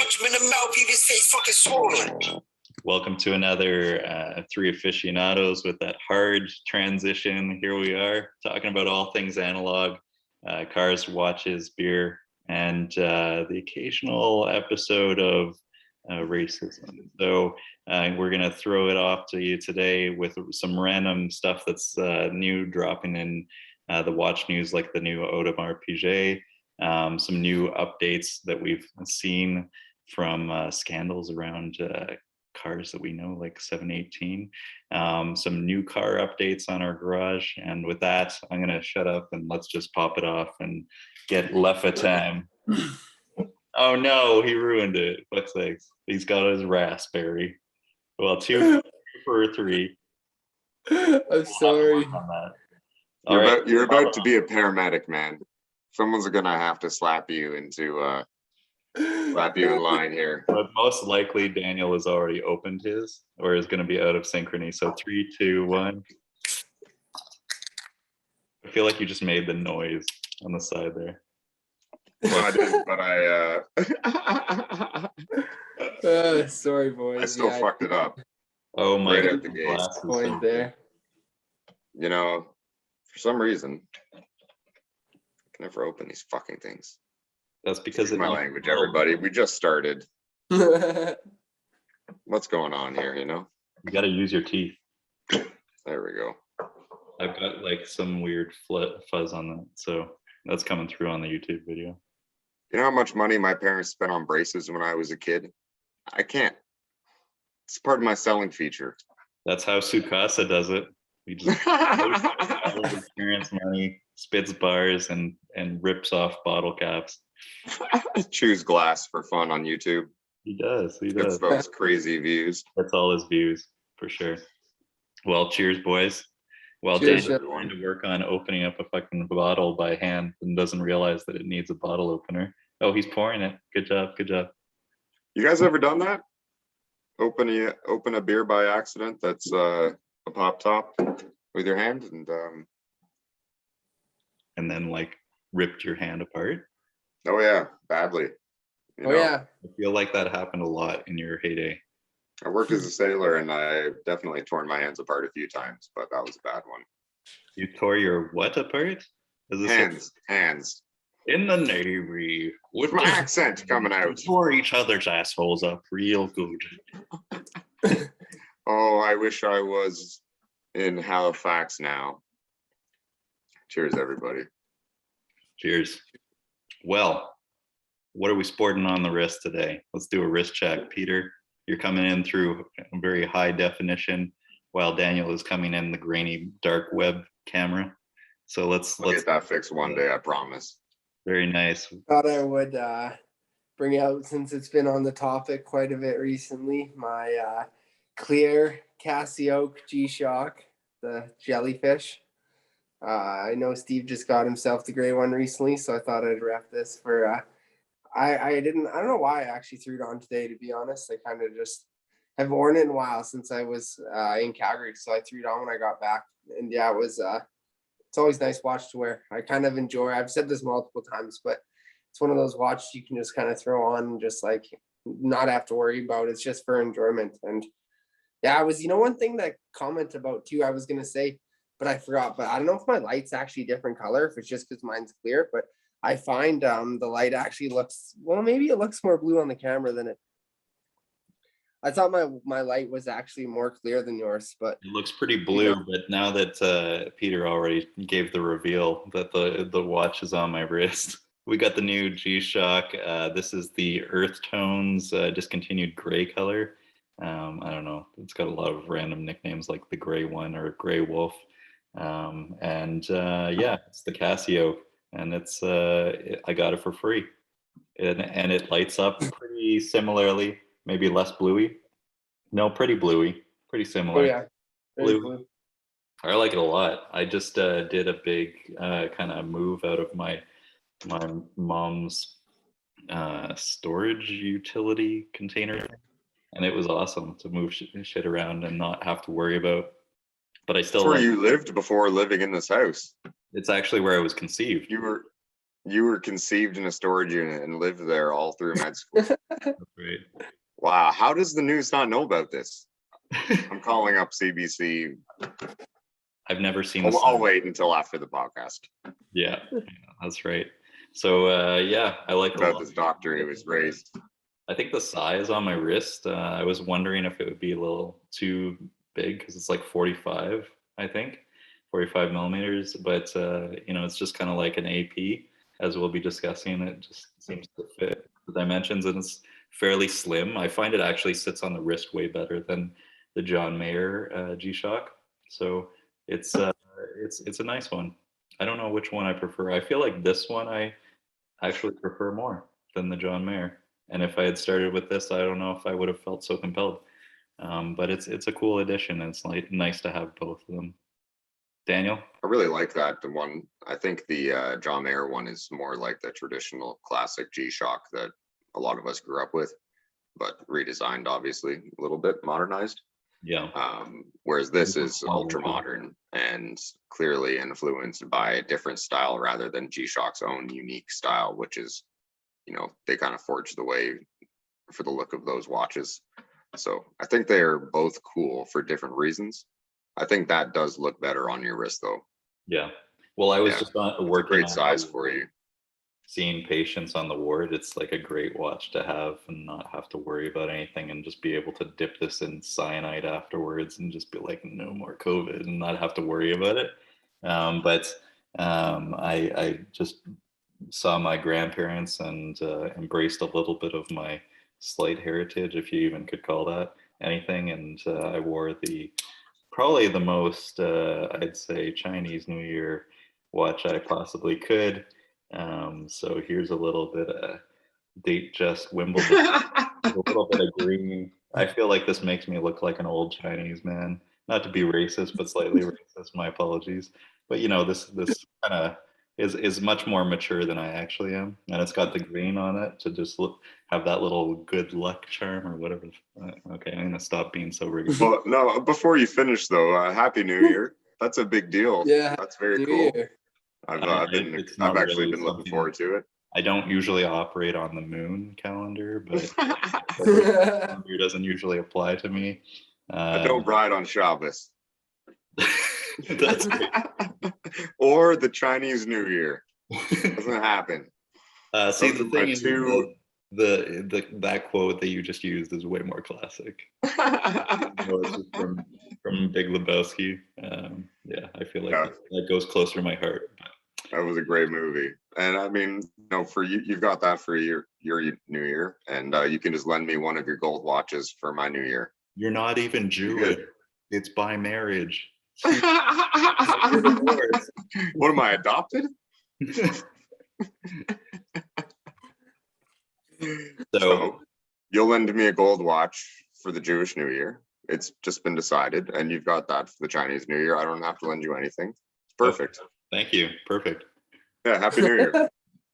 punch him in the mouth, leave his face fucking swollen. Welcome to another Three Aficionados with that hard transition. Here we are talking about all things analog, cars, watches, beer, and the occasional episode of racism. So we're going to throw it off to you today with some random stuff that's new dropping in the watch news, like the new Audemars Piguet, some new updates that we've seen from scandals around cars that we know, like 718, some new car updates on our garage. And with that, I'm going to shut up and let's just pop it off and get Leffa time. Oh no, he ruined it. Fuck's sakes. He's got his raspberry. Well, two for three. I'm sorry. You're about to be a paramedic, man. Someone's gonna have to slap you in line here. But most likely Daniel has already opened his or is going to be out of synchrony. So 3, 2, 1. I feel like you just made the noise on the side there. No, I didn't, but sorry, boys. I still fucked it up. Oh my right at the gate. Point there. You know, for some reason, I can never open these fucking things. That's because of my language, everybody. We just started. What's going on here, you know? You got to use your teeth. There we go. I've got like some weird fuzz on that. So that's coming through on the YouTube video. You know how much money my parents spent on braces when I was a kid? I can't. It's part of my selling feature. That's how Sukasa does it. He just his parents' money, spits bars, and rips off bottle caps. Chews glass for fun on YouTube. He does. Gets those crazy views. That's all his views, for sure. Well, cheers, boys. Well, Cheers, Dan's going to work on opening up a fucking bottle by hand and doesn't realize that it needs a bottle opener. Oh, he's pouring it. Good job. Good job. You guys ever done that? Open a beer by accident that's a pop top with your hand and then like ripped your hand apart? Oh yeah, badly. You know, yeah. I feel like that happened a lot in your heyday. I worked as a sailor and I definitely torn my hands apart a few times, but that was a bad one. You tore your what apart? Hands. In the Navy. With my accent coming out. Tore each other's assholes up real good. Oh, I wish I was in Halifax now. Cheers, everybody. Cheers. Well, what are we sporting on the wrist today? Let's do a wrist check. Peter, you're coming in through a very high definition, while Daniel is coming in the grainy dark web camera. So let's get that fixed one day, I promise. Very nice. Thought I would bring out, since it's been on the topic quite a bit recently, my clear Casio G-Shock, the jellyfish. I know Steve just got himself the gray one recently, so I thought I'd rep this for I don't know why I actually threw it on today, to be honest. I kind of just have worn it in a while since I was in Calgary, so I threw it on when I got back. And yeah, it was it's always a nice watch to wear. I kind of enjoy, I've said this multiple times, but it's one of those watches you can just kind of throw on and just like not have to worry about. It's just for enjoyment. And yeah, one thing that I comment about too, I was going to say, but I forgot, but I don't know if my light's actually a different color, if it's just because mine's clear, but I find the light actually looks, well, maybe it looks more blue on the camera than it. I thought my light was actually more clear than yours, but it looks pretty blue. Yeah. But now that Peter already gave the reveal that the watch is on my wrist, we got the new G-Shock. This is the Earth Tones discontinued gray color. I don't know. It's got a lot of random nicknames like the Gray One or Gray Wolf. Yeah, it's the Casio, and it's I got it for free, and it lights up pretty similarly. Maybe less bluey. No, pretty bluey. Pretty similar. Oh, yeah. Blue. I like it a lot. I just did a big kind of move out of my mom's storage utility container. And it was awesome to move shit around and not have to worry about. But I still. That's where you lived before living in this house. It's actually where I was conceived. You were You were conceived in a storage unit and lived there all through med school. Right. Wow, how does the news not know about this? I'm calling up CBC. I've never seen. I'll wait until after the podcast. Yeah, that's right. So yeah, I like About this doctor he was raised. I think the size on my wrist, I was wondering if it would be a little too big because it's like 45, I think, 45 millimeters. But it's just kind of like an AP, as we'll be discussing. It just seems to fit the dimensions, and it's fairly slim. I find it actually sits on the wrist way better than the John Mayer G-Shock. So it's a nice one. I don't know which one I prefer. I feel like this one I actually prefer more than the John Mayer. And if I had started with this, I don't know if I would have felt so compelled. But it's a cool addition. And it's like nice to have both of them. Daniel? I really like that. The one, I think the John Mayer one is more like the traditional classic G-Shock that a lot of us grew up with, but redesigned, obviously, a little bit modernized. Yeah. Whereas this is ultra modern and clearly influenced by a different style rather than G-Shock's own unique style, which is, they kind of forged the way for the look of those watches. So I think they're both cool for different reasons. I think that does look better on your wrist though. Yeah. Well, I was just working. Great size for you. Seeing patients on the ward, it's like a great watch to have and not have to worry about anything and just be able to dip this in cyanide afterwards and just be like, no more COVID and not have to worry about it. I just saw my grandparents and embraced a little bit of my slight heritage, if you even could call that anything. And I wore probably the most, I'd say, Chinese New Year watch I possibly could. So here's a little bit of date just Wimbledon, a little bit of green. I feel like this makes me look like an old Chinese man. Not to be racist, but slightly racist. My apologies. But this kind of is much more mature than I actually am, and it's got the green on it to just have that little good luck charm or whatever. Okay, I'm gonna stop being so rigorous. Well, no, before you finish though, Happy New Year. That's a big deal. Yeah, that's very New cool. Year. I've actually been looking forward to it. I don't usually operate on the moon calendar, but calendar doesn't usually apply to me. I don't ride on Shabbos. That's great. Or the Chinese New Year. Doesn't happen. See, the thing is, that quote that you just used is way more classic. From Big Lebowski. Yeah, I feel like that goes closer to my heart. That was a great movie, and I mean, for you, you've got that for your New Year, and you can just lend me one of your gold watches for my New Year. You're not even Jewish. It's by marriage. What am I, adopted? So you'll lend me a gold watch for the Jewish New Year. It's just been decided, and you've got that for the Chinese New Year. I don't have to lend you anything. It's perfect. Thank you. Perfect. Yeah, Happy New Year.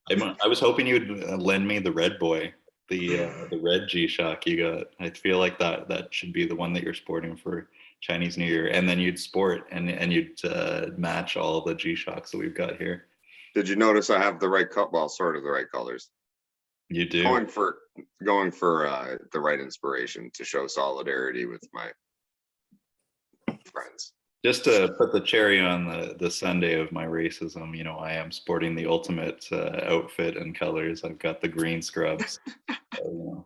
I was hoping you'd lend me the red boy, the red G-Shock you got. I feel like that should be the one that you're sporting for Chinese New Year, and then you'd sport and you'd match all the G-Shocks that we've got here. Did you notice I have the right sort of the right colors? You do. Going for the right inspiration to show solidarity with my friends. Just to put the cherry on the Sunday of my racism, I am sporting the ultimate outfit and colors. I've got the green scrubs. Well,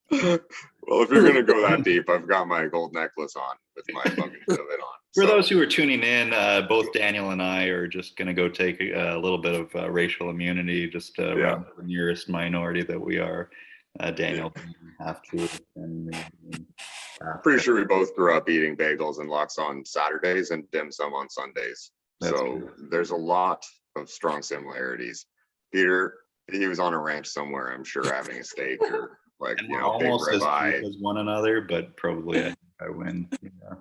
if you're going to go that deep, I've got my gold necklace on with my fucking fillet on. For those who are tuning in, both Daniel and I are just going to go take a little bit of racial immunity, just around the nearest minority that we are. Daniel didn't have to. And pretty sure we both grew up eating bagels and lox on Saturdays and dim sum on Sundays. That's true. There's a lot of strong similarities. Peter, he was on a ranch somewhere, I'm sure, having a steak or big ribeye. As one another, but probably I win. Yeah.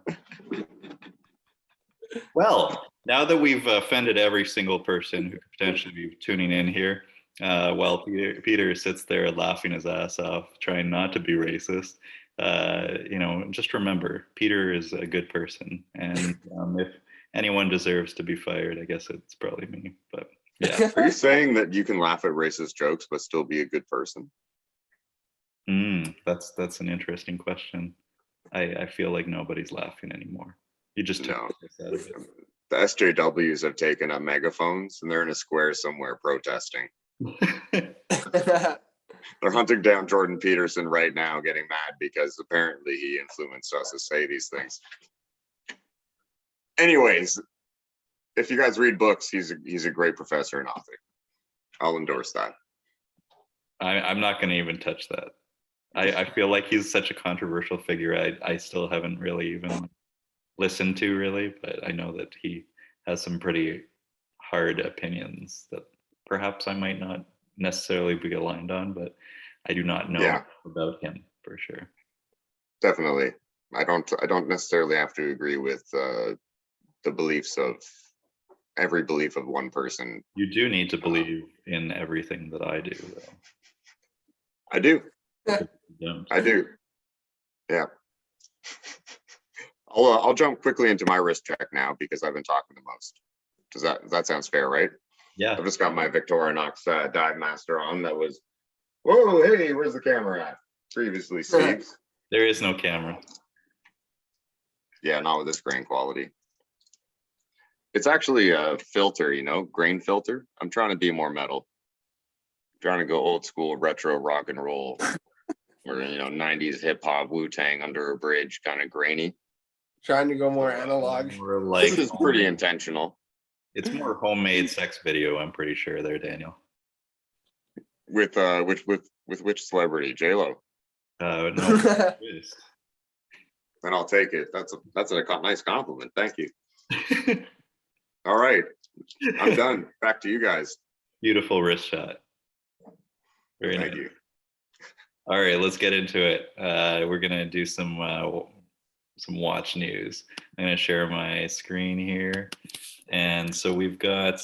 Well, now that we've offended every single person who could potentially be tuning in here, while Peter sits there laughing his ass off, trying not to be racist, just remember, Peter is a good person, and if anyone deserves to be fired, I guess it's probably me. But Yeah. Are you saying that you can laugh at racist jokes but still be a good person? That's an interesting question. I feel like nobody's laughing anymore. You just took No. the piss out of The SJWs have taken up megaphones and they're in a square somewhere protesting. it. They're hunting down Jordan Peterson right now, getting mad because apparently he influenced us to say these things. Anyways, if you guys read books, he's a great professor and author. I'll endorse that. I'm not going to even touch that. I feel like he's such a controversial figure. I still haven't really even listened to really, but I know that he has some pretty hard opinions that perhaps I might not necessarily be aligned on, but I do not know Yeah. about him for sure. Definitely. I don't necessarily have to agree with the beliefs of every belief of one person. You do need to believe in everything that I do, though. I do. You don't. I do. Yeah. I'll jump quickly into my wrist check now because I've been talking the most. Does that sounds fair, right? Yeah. I've just got my Victorinox Dive Master on. That was, whoa, hey, where's the camera at? Previously, Steve's. There is no camera. Yeah, not with this grain quality. It's actually a filter, grain filter. I'm trying to be more metal. I'm trying to go old school retro rock and roll, or 90s hip hop, Wu-Tang under a bridge, kind of grainy. Trying to go more analog. More like This is pretty intentional. It's more homemade sex video, I'm pretty sure there, Daniel. With which celebrity? J-Lo. No. Then I'll take it. That's a nice compliment. Thank you. All right, I'm done. Back to you guys. Beautiful wrist shot. Very Thank nice. you. All right, let's get into it. We're gonna do some watch news. I'm gonna share my screen here, and so we've got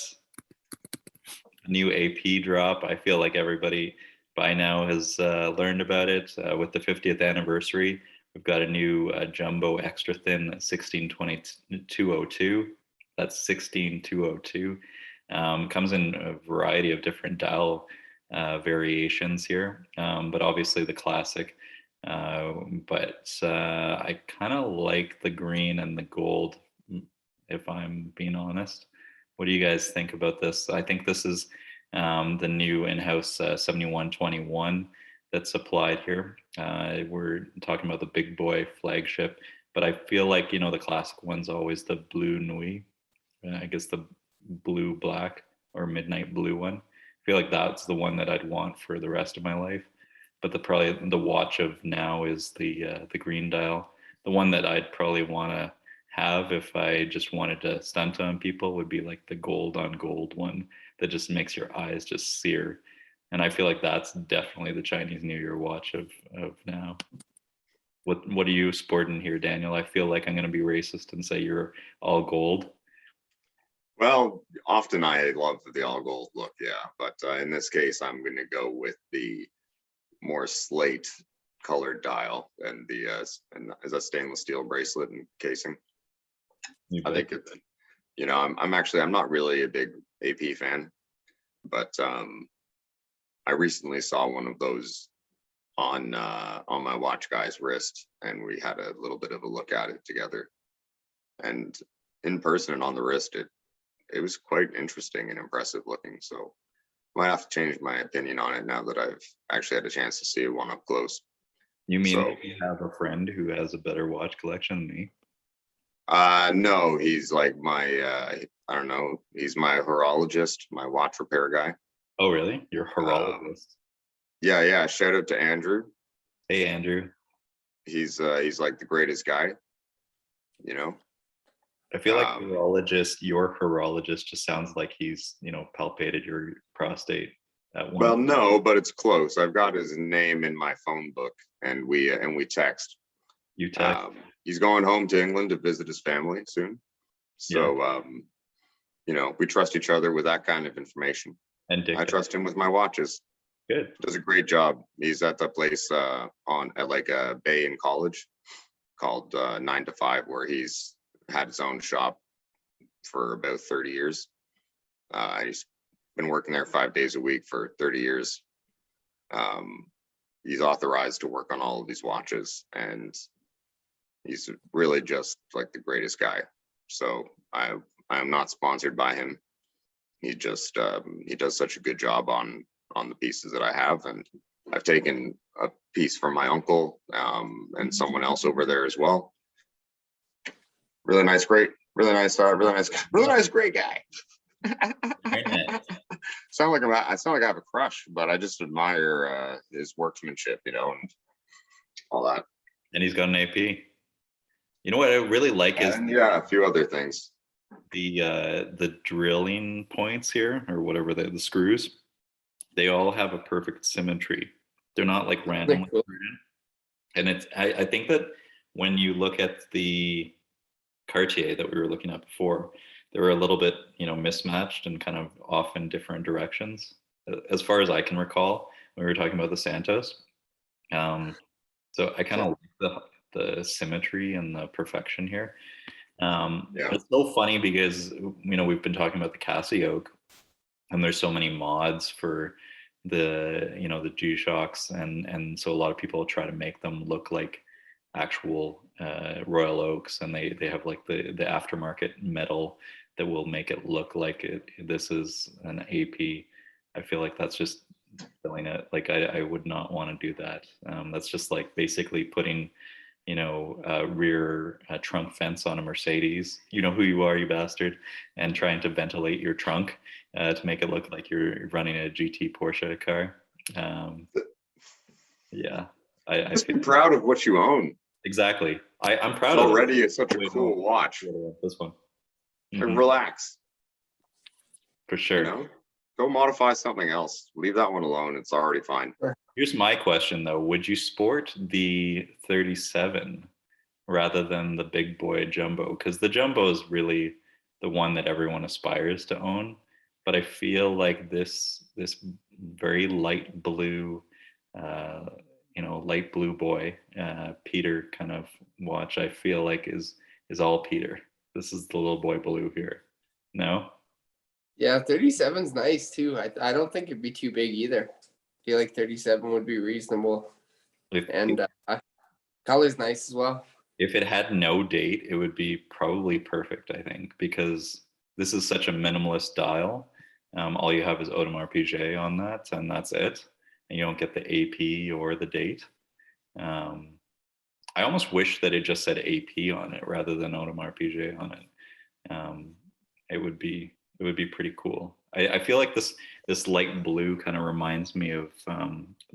a new AP drop. I feel like everybody by now has learned about it. With the 50th anniversary, we've got a new jumbo extra thin 16/2202. That's 16/202. Comes in a variety of different dial variations here, but obviously the classic. But I kind of like the green and the gold, if I'm being honest. What do you guys think about this? I think this is the new in-house 7121 that's applied here. We're talking about the big boy flagship, but I feel like, the classic one's always the blue nuit. I guess the blue black or midnight blue one. I feel like that's the one that I'd want for the rest of my life. But probably the watch of now is the green dial. The one that I'd probably want to have if I just wanted to stunt on people would be like the gold on gold one that just makes your eyes just sear. And I feel like that's definitely the Chinese New Year watch of now. What are you sporting here, Daniel? I feel like I'm going to be racist and say you're all gold. Well, often I love the all gold look, yeah, but in this case, I'm going to go with the more slate colored dial and the and as a stainless steel bracelet and casing. I think I'm not really a big AP fan, but I recently saw one of those on my watch guy's wrist, and we had a little bit of a look at it together. And in person and on the wrist, it was quite interesting and impressive looking. So might have to change my opinion on it now that I've actually had a chance to see one up close. You mean you have a friend who has a better watch collection than me? No, he's like my I don't know, he's my horologist, my watch repair guy. Oh, really? You're a horologist? Yeah. Shout out to Andrew. Hey, Andrew. He's like the greatest guy, I feel like your horologist just sounds like he's, palpated your prostate at one. Well, no, but it's close. I've got his name in my phone book, and we text. You text? He's going home to England to visit his family soon. So, we trust each other with that kind of information. And I trust him with my watches. Good. Does a great job. He's at the place at like a bay in college called 9 to 5, where he's had his own shop for about 30 years. He's been working there 5 days a week for 30 years. He's authorized to work on all of these watches, and he's really just like the greatest guy. So I'm not sponsored by him. He just he does such a good job on the pieces that I have, and I've taken a piece from my uncle and someone else over there as well. Really nice, great, really nice, great guy. Very nice. I sound like I have a crush, but I just admire his workmanship, you know, and all that. And he's got an AP. You know what I really like is a few other things. The drilling points here, or whatever the screws. They all have a perfect symmetry. They're not like randomly Cool. screwed in. And it's I think that when you look at the Cartier that we were looking at before, they were a little bit, you know, mismatched and kind of off in different directions, as far as I can recall when we were talking about the Santos. So I kind of like the symmetry and the perfection here. It's so funny because, you know, we've been talking about the Casio, and there's so many mods for the, you know, the G-Shocks, and so a lot of people try to make them look like actual Royal Oaks, and they have like the aftermarket metal that will make it look like this is an AP. I feel like that's just filling it. Like I would not want to do that. That's just like basically putting, you know, rear trunk fence on a Mercedes. You know who you are, you bastard, and trying to ventilate your trunk to make it look like you're running a GT Porsche car. Yeah, I Just be feel proud of what you own. exactly. I'm proud of Already, it's such a cool watch. this one. And relax, For sure. you know. Go modify something else. Leave that one alone. It's already fine. Here's my question though: would you sport the 37 rather than the big boy jumbo? Because the jumbo is really the one that everyone aspires to own. But I feel like this very light blue, you know, light blue boy, Peter kind of watch, I feel like is all Peter. This is the little boy blue here. No? Yeah, 37's nice too. I don't think it'd be too big either. I feel like 37 would be reasonable. And color's nice as well. If it had no date, it would be probably perfect, I think, because this is such a minimalist dial. All you have is Audemars Piguet on that, and that's it. And you don't get the AP or the date. I almost wish that it just said AP on it rather than Audemars Piguet on it. It would be pretty cool. I feel like this light blue kind of reminds me of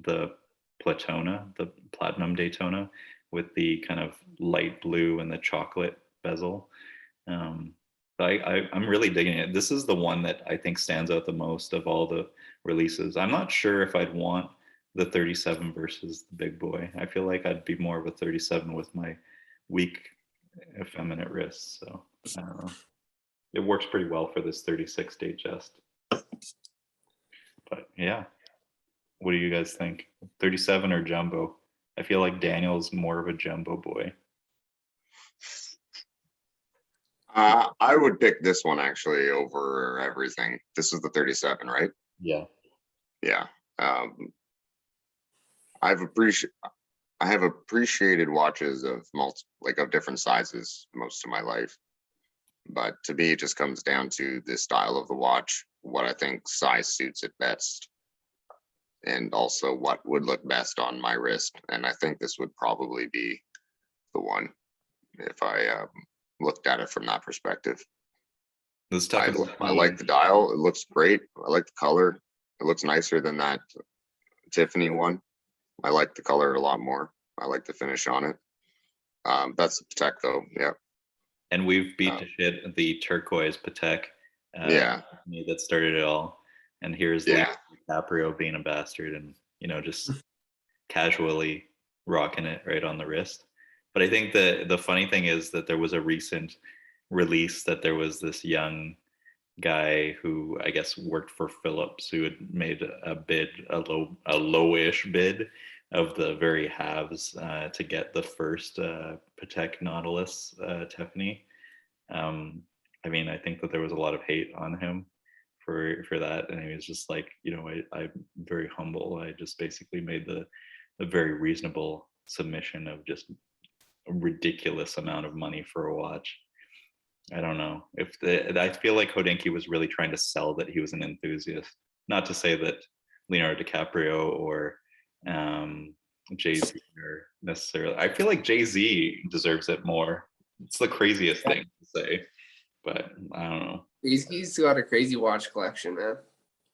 the Platona, the Platinum Daytona, with the kind of light blue and the chocolate bezel. I'm really digging it. This is the one that I think stands out the most of all the releases. I'm not sure if I'd want the 37 versus the big boy. I feel like I'd be more of a 37 with my weak, effeminate wrists. So I don't know. It works pretty well for this 36 day chest. But yeah, what do you guys think? 37 or jumbo? I feel like Daniel's more of a jumbo boy. I would pick this one actually over everything. This is the 37, right? Yeah. Yeah. I have appreciated watches of of different sizes most of my life. But to me, it just comes down to the style of the watch, what I think size suits it best, and also what would look best on my wrist. And I think this would probably be the one if I looked at it from that perspective. Let's talk about I like the dial. It looks great. I like the color. It looks nicer than that Tiffany one. I like the color a lot more. I like the finish on it. That's the Patek though. Yeah. And we've beat to shit the turquoise Patek. Yeah. That started it all. And here's DiCaprio being a bastard and, you know, just casually rocking it right on the wrist. But I think the funny thing is that there was a recent release that there was this young guy who I guess worked for Philips who had made a bid, a lowish bid of the very halves to get the first Patek Nautilus Tiffany. I mean, I think that there was a lot of hate on him for that, and he was just like, I'm very humble. I just basically made a very reasonable submission of just a ridiculous amount of money for a watch. I don't know I feel like Hodinkee was really trying to sell that he was an enthusiast. Not to say that Leonardo DiCaprio or Jay-Z are necessarily. I feel like Jay-Z deserves it more. It's the craziest thing to say, but I don't know. He's got a crazy watch collection, man.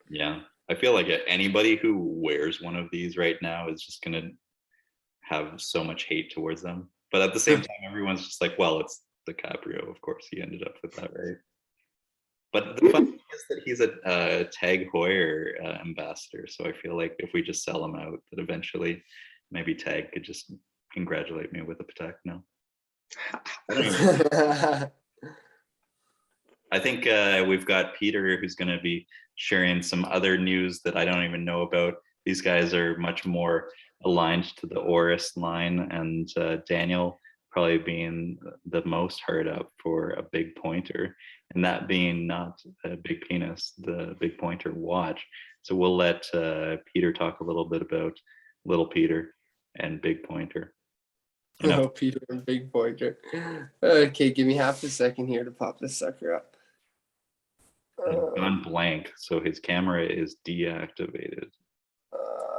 Yeah, I feel like anybody who wears one of these right now is just gonna have so much hate towards them. But at the same time, everyone's just like, well, it's DiCaprio. Of course, he ended up with that, right? But the fun thing is that he's a Tag Heuer ambassador. So I feel like if we just sell him out, that eventually maybe Tag could just congratulate me with a Patek. No. I think we've got Peter who's going to be sharing some other news that I don't even know about. These guys are much more aligned to the Oris line, and Daniel probably being the most hard up for a big pointer, and that being not a big penis, the big pointer watch. So we'll let Peter talk a little bit about little Peter and big pointer. Oh, Peter and big pointer. Okay, give me half a second here to pop this sucker up. Gone blank, so his camera is deactivated.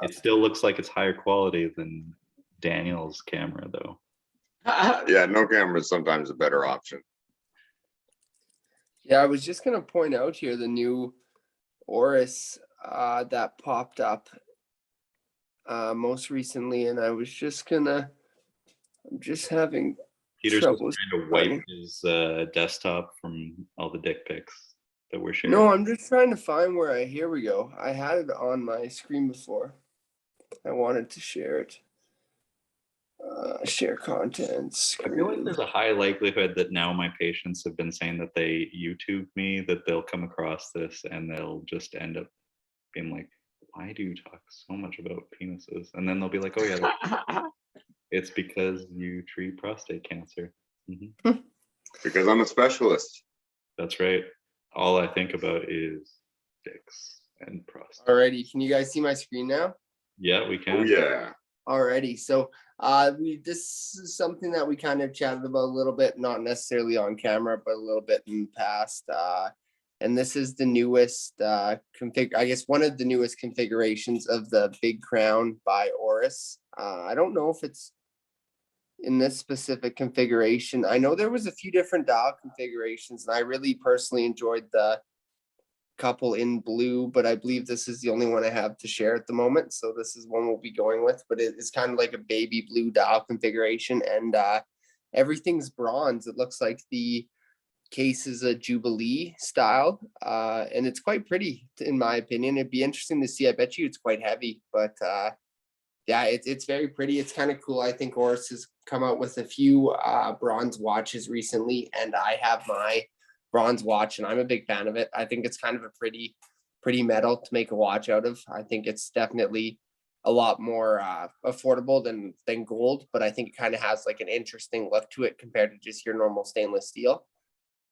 It still looks like it's higher quality than Daniel's camera, though. Yeah, no camera is sometimes a better option. Yeah, I was just gonna point out here the new Oris that popped up most recently, and I was just gonna. I'm just having Peter's trouble. trying to wipe his desktop from all the dick pics that we're sharing. No, I'm just trying to find where here we go. I had it on my screen before. I wanted to share it. Share content. Screen. I feel like there's a high likelihood that now my patients have been saying that they YouTube me, that they'll come across this and they'll just end up being like, why do you talk so much about penises? And then they'll be like, oh yeah, it's because you treat prostate cancer. Mm-hmm. Because I'm a specialist. That's right. All I think about is dicks and prostate. Alrighty, can you guys see my screen now? Yeah, we can. Oh yeah. Alrighty, so this is something that we kind of chatted about a little bit, not necessarily on camera, but a little bit in the past. And this is the newest I guess one of the newest configurations of the Big Crown by Oris. I don't know if it's in this specific configuration. I know there was a few different dial configurations, and I really personally enjoyed the couple in blue, but I believe this is the only one I have to share at the moment. So this is one we'll be going with, but it's kind of like a baby blue dial configuration, and everything's bronze. It looks like the case is a Jubilee style, and it's quite pretty in my opinion. It'd be interesting to see. I bet you it's quite heavy, but yeah, it's very pretty. It's kind of cool. I think Oris has come out with a few bronze watches recently, and I have my bronze watch, and I'm a big fan of it. I think it's kind of a pretty metal to make a watch out of. I think it's definitely a lot more affordable than gold, but I think it kind of has like an interesting look to it compared to just your normal stainless steel.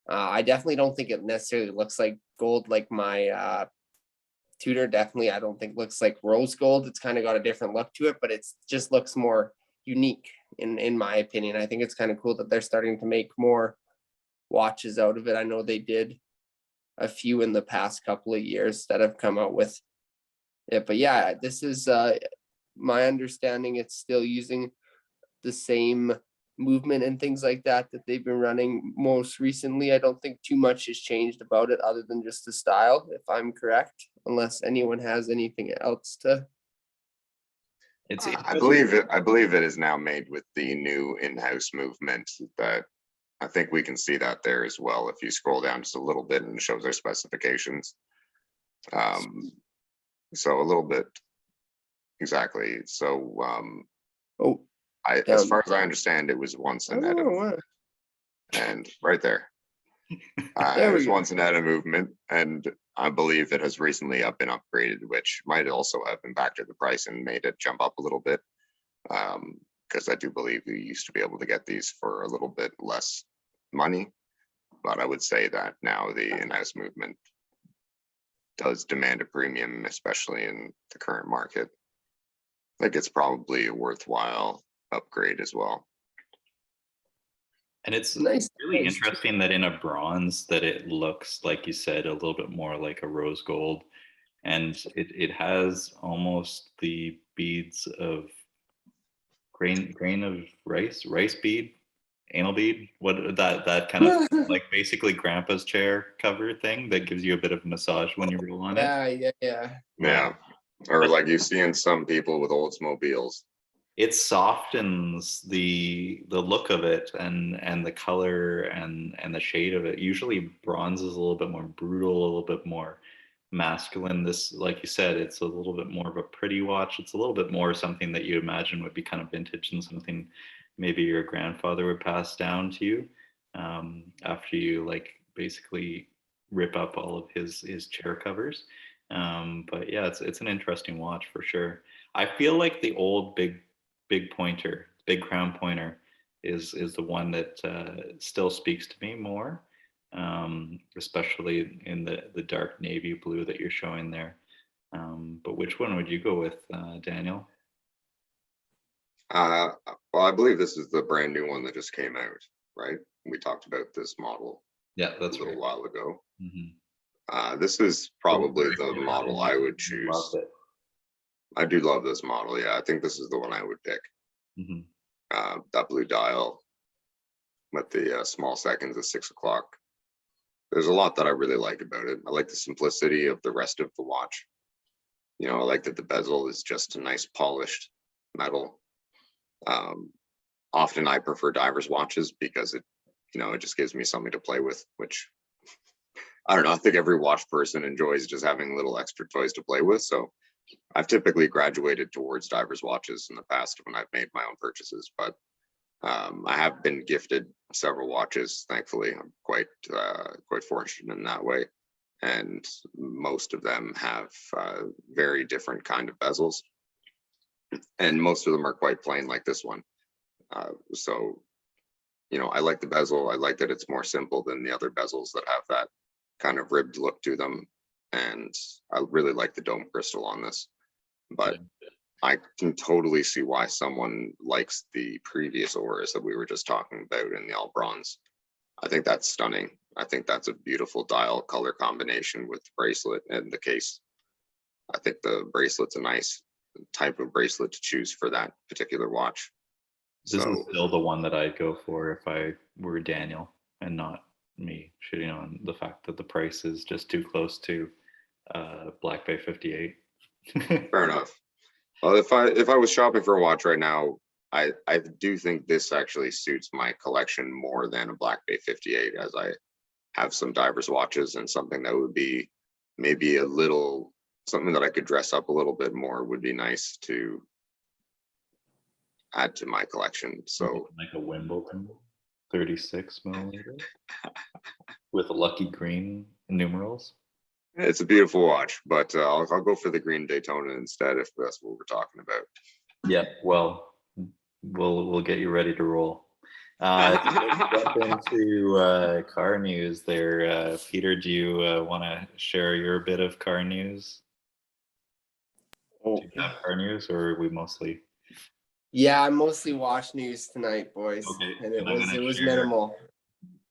I definitely don't think it necessarily looks like gold like my Tudor. Definitely, I don't think looks like rose gold. It's kind of got a different look to it, but it just looks more unique in my opinion. I think it's kind of cool that they're starting to make more watches out of it. I know they did a few in the past couple of years that have come out with it, but yeah, this is my understanding. It's still using the same movement and things like that they've been running most recently. I don't think too much has changed about it other than just the style, if I'm correct, unless anyone has anything else to. I believe it is now made with the new in-house movement. That I think we can see that there as well. If you scroll down just a little bit and it shows their specifications. So a little bit exactly. So as far as I understand, it was once an ETA, and right there. It was once an ETA movement, and I believe it has recently been upgraded, which might also have impacted the price and made it jump up a little bit. Because I do believe you used to be able to get these for a little bit less money, but I would say that now the in-house movement does demand a premium, especially in the current market. I think it's probably a worthwhile upgrade as well. And it's Nice. really interesting that in a bronze that it looks, like you said, a little bit more like a rose gold. And it has almost the beads of grain of rice bead, anal bead, what that kind of like basically grandpa's chair cover thing that gives you a bit of massage when you roll on it. Yeah. Or like you see in some people with Oldsmobiles. It softens the look of it and the color and the shade of it. Usually bronze is a little bit more brutal, a little bit more masculine. This, like you said, it's a little bit more of a pretty watch. It's a little bit more something that you imagine would be kind of vintage and something maybe your grandfather would pass down to you after you like basically rip up all of his chair covers. But yeah, it's an interesting watch for sure. I feel like the old big pointer, big crown pointer is the one that still speaks to me more, especially in the dark navy blue that you're showing there. But which one would you go with, Daniel? Well, I believe this is the brand new one that just came out, right? We talked about this model Yeah, that's a little right. while ago. Mm-hmm. This is probably the model I would choose. Loved it. I do love this model. Yeah, I think this is the one I would pick. Mm-hmm. That blue dial with the small seconds at 6 o'clock. There's a lot that I really like about it. I like the simplicity of the rest of the watch. You know, I like that the bezel is just a nice polished metal. Often I prefer divers watches because it just gives me something to play with, which I don't know. I think every watch person enjoys just having little extra toys to play with. So I've typically graduated towards divers watches in the past when I've made my own purchases, but I have been gifted several watches. Thankfully, I'm quite fortunate in that way, and most of them have very different kind of bezels, and most of them are quite plain, like this one. So, I like the bezel. I like that it's more simple than the other bezels that have that kind of ribbed look to them, and I really like the dome crystal on this. But I can totally see why someone likes the previous Oris that we were just talking about in the all bronze. I think that's stunning. I think that's a beautiful dial color combination with the bracelet and the case. I think the bracelet's a nice type of bracelet to choose for that particular watch. This is still the one that I'd go for if I were Daniel and not me shitting on the fact that the price is just too close to Black Bay 58. Fair enough. Well, if I was shopping for a watch right now, I do think this actually suits my collection more than a Black Bay 58, as I have some divers watches, and something that would be maybe something that I could dress up a little bit more would be nice to add to my collection. So like a Wimbledon 36 millimeter with lucky green numerals. It's a beautiful watch, but I'll go for the green Daytona instead if that's what we're talking about. Yeah, well, we'll get you ready to roll. Let's jump into car news there. Peter, do you want to share your bit of car news? Do you have car news, or are we mostly? Yeah, I mostly watched news tonight, boys, Okay, and it was minimal.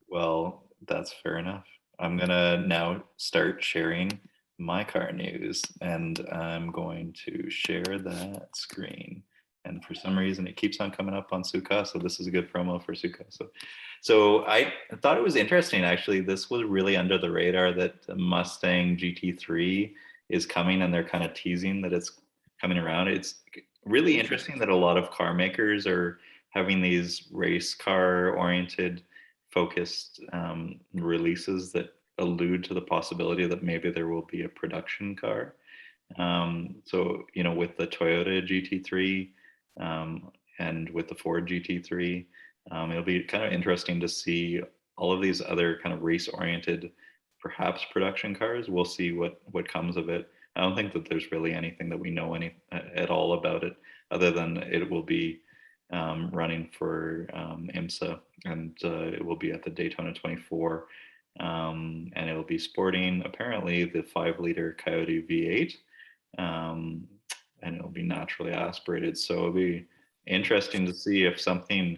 Well, that's fair enough. I'm gonna now start sharing my car news, and I'm going to share that screen. And for some reason, it keeps on coming up on Suka, so this is a good promo for Suka. So I thought it was interesting, actually. This was really under the radar that the Mustang GT3 is coming, and they're kind of teasing that it's coming around. It's really interesting that a lot of car makers are having these race car oriented focused releases that allude to the possibility that maybe there will be a production car. So, with the Toyota GT3 and with the Ford GT3, it'll be kind of interesting to see all of these other kind of race-oriented, perhaps production cars. We'll see what comes of it. I don't think that there's really anything that we know at all about it, other than it will be running for IMSA, and it will be at the Daytona 24 and it'll be sporting apparently the 5-liter Coyote V8, and it'll be naturally aspirated. So it'll be interesting to see if something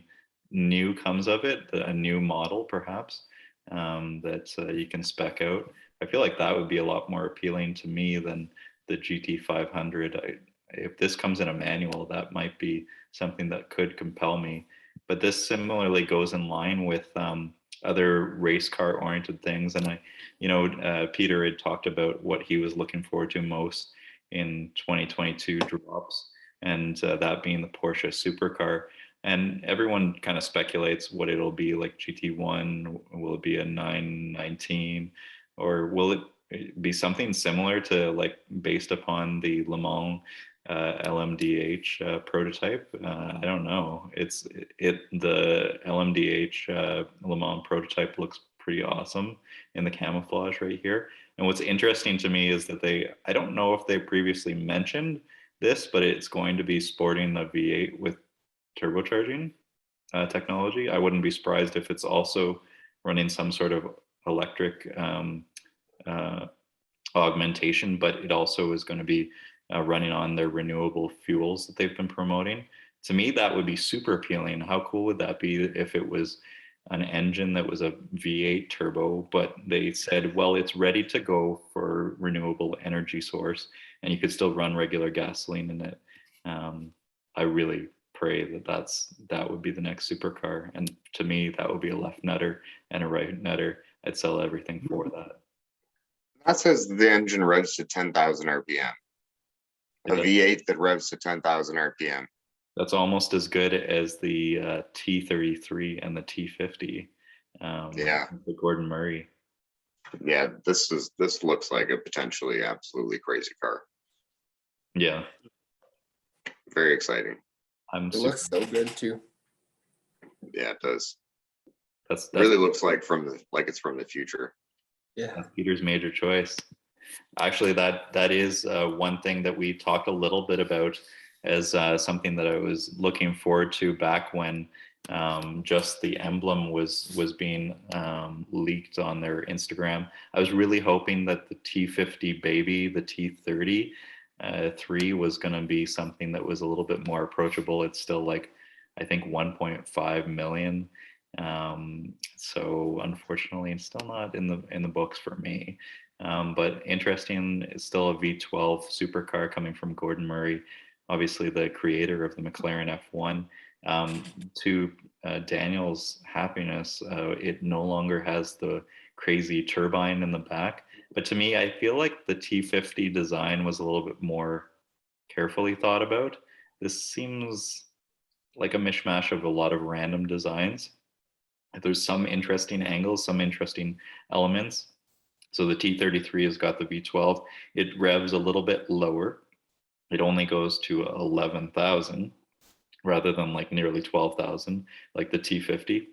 new comes of it, a new model perhaps, that you can spec out. I feel like that would be a lot more appealing to me than the GT500. If this comes in a manual, that might be something that could compel me. But this similarly goes in line with other race car oriented things. And Peter had talked about what he was looking forward to most in 2022 drops, and that being the Porsche Supercar. And everyone kind of speculates what it'll be, like GT1. Will it be a 919, or will it be something similar to, like, based upon the Le Mans LMDH prototype? I don't know. The LMDH Le Mans prototype looks pretty awesome in the camouflage right here. And what's interesting to me is that I don't know if they previously mentioned this, but it's going to be sporting the V8 with turbocharging technology. I wouldn't be surprised if it's also running some sort of electric augmentation, but it also is going to be running on their renewable fuels that they've been promoting. To me, that would be super appealing. How cool would that be if it was an engine that was a V8 turbo, but they said, well, it's ready to go for renewable energy source, and you could still run regular gasoline in it. I really pray that would be the next supercar, and to me, that would be a left nutter and a right nutter. I'd sell everything for that. That says the engine revs to 10,000 RPM. A V8 that revs to 10,000 RPM. That's almost as good as the T33 and the T50. Yeah. The Gordon Murray. Yeah, this looks like a potentially absolutely crazy car. Yeah. Very exciting. It looks so good too. Yeah, it does. That's really looks like it's from the future. Yeah. That's Peter's major choice. Actually, that is one thing that we talked a little bit about as something that I was looking forward to back when just the emblem was being leaked on their Instagram. I was really hoping that the T50 baby, the T30 3 was going to be something that was a little bit more approachable. It's still like, I think 1.5 million. So unfortunately, it's still not in the books for me. But interesting, it's still a V12 supercar coming from Gordon Murray, obviously the creator of the McLaren F1. To Daniel's happiness, it no longer has the crazy turbine in the back. But to me, I feel like the T50 design was a little bit more carefully thought about. This seems like a mishmash of a lot of random designs. There's some interesting angles, some interesting elements. So the T33 has got the V12. It revs a little bit lower. It only goes to 11,000 rather than like nearly 12,000 like the T50.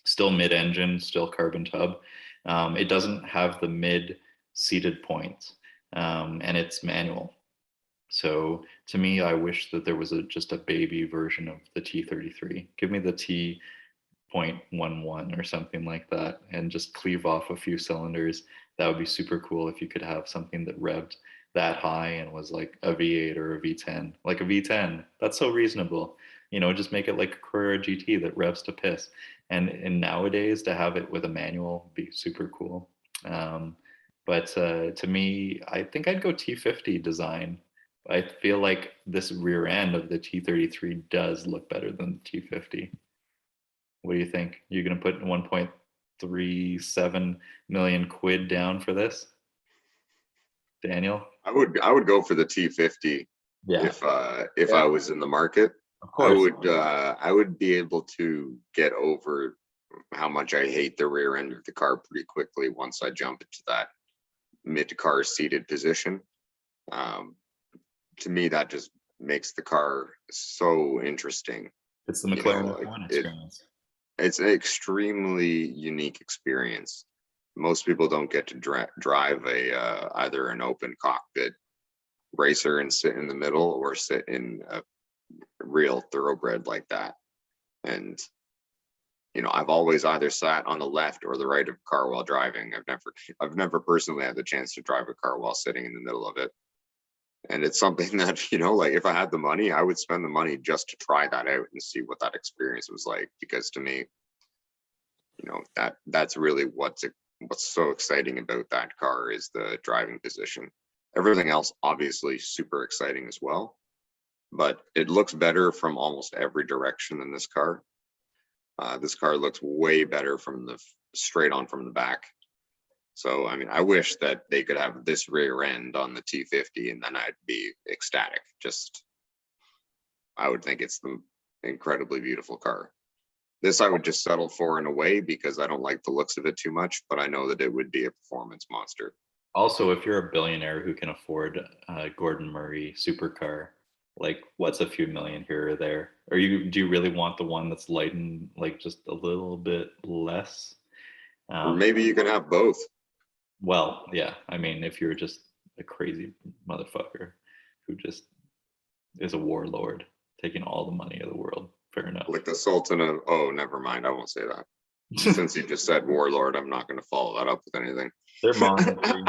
Still mid-engine, still carbon tub. It doesn't have the mid-seated points, and it's manual. So to me, I wish that there was just a baby version of the T33. Give me the T.11 or something like that, and just cleave off a few cylinders. That would be super cool if you could have something that revved that high and was like a V8 or a V10. Like a V10, that's so reasonable. Just make it like a Carrera GT that revs to piss. And nowadays, to have it with a manual would be super cool. But to me, I think I'd go T50 design. I feel like this rear end of the T33 does look better than the T50. What do you think? You're going to put 1.37 million quid down for this, Daniel? I would go for the T50. Yeah. If I was in the market. Of course. I would be able to get over how much I hate the rear end of the car pretty quickly once I jump into that mid-car seated position. To me, that just makes the car so interesting. It's the McLaren F1 experience. It's an extremely unique experience. Most people don't get to drive either an open cockpit racer and sit in the middle, or sit in a real thoroughbred like that. And I've always either sat on the left or the right of a car while driving. I've never personally had the chance to drive a car while sitting in the middle of it. And it's something that, like if I had the money, I would spend the money just to try that out and see what that experience was like. Because to me, that's really what's so exciting about that car is the driving position. Everything else, obviously, super exciting as well. But it looks better from almost every direction than this car. This car looks way better straight on from the back. So, I mean, I wish that they could have this rear end on the T50 and then I'd be ecstatic. I would think it's the incredibly beautiful car. This I would just settle for in a way because I don't like the looks of it too much, but I know that it would be a performance monster. Also, if you're a billionaire who can afford a Gordon Murray supercar, like what's a few million here or there? Do you really want the one that's light and like just a little bit less? Or maybe you can have both. Well, yeah. I mean, if you're just a crazy motherfucker who just is a warlord taking all the money of the world, fair enough. Like the Sultan of, oh, never mind. I won't say that. Since you just said warlord, I'm not going to follow that up with anything. They're monitoring.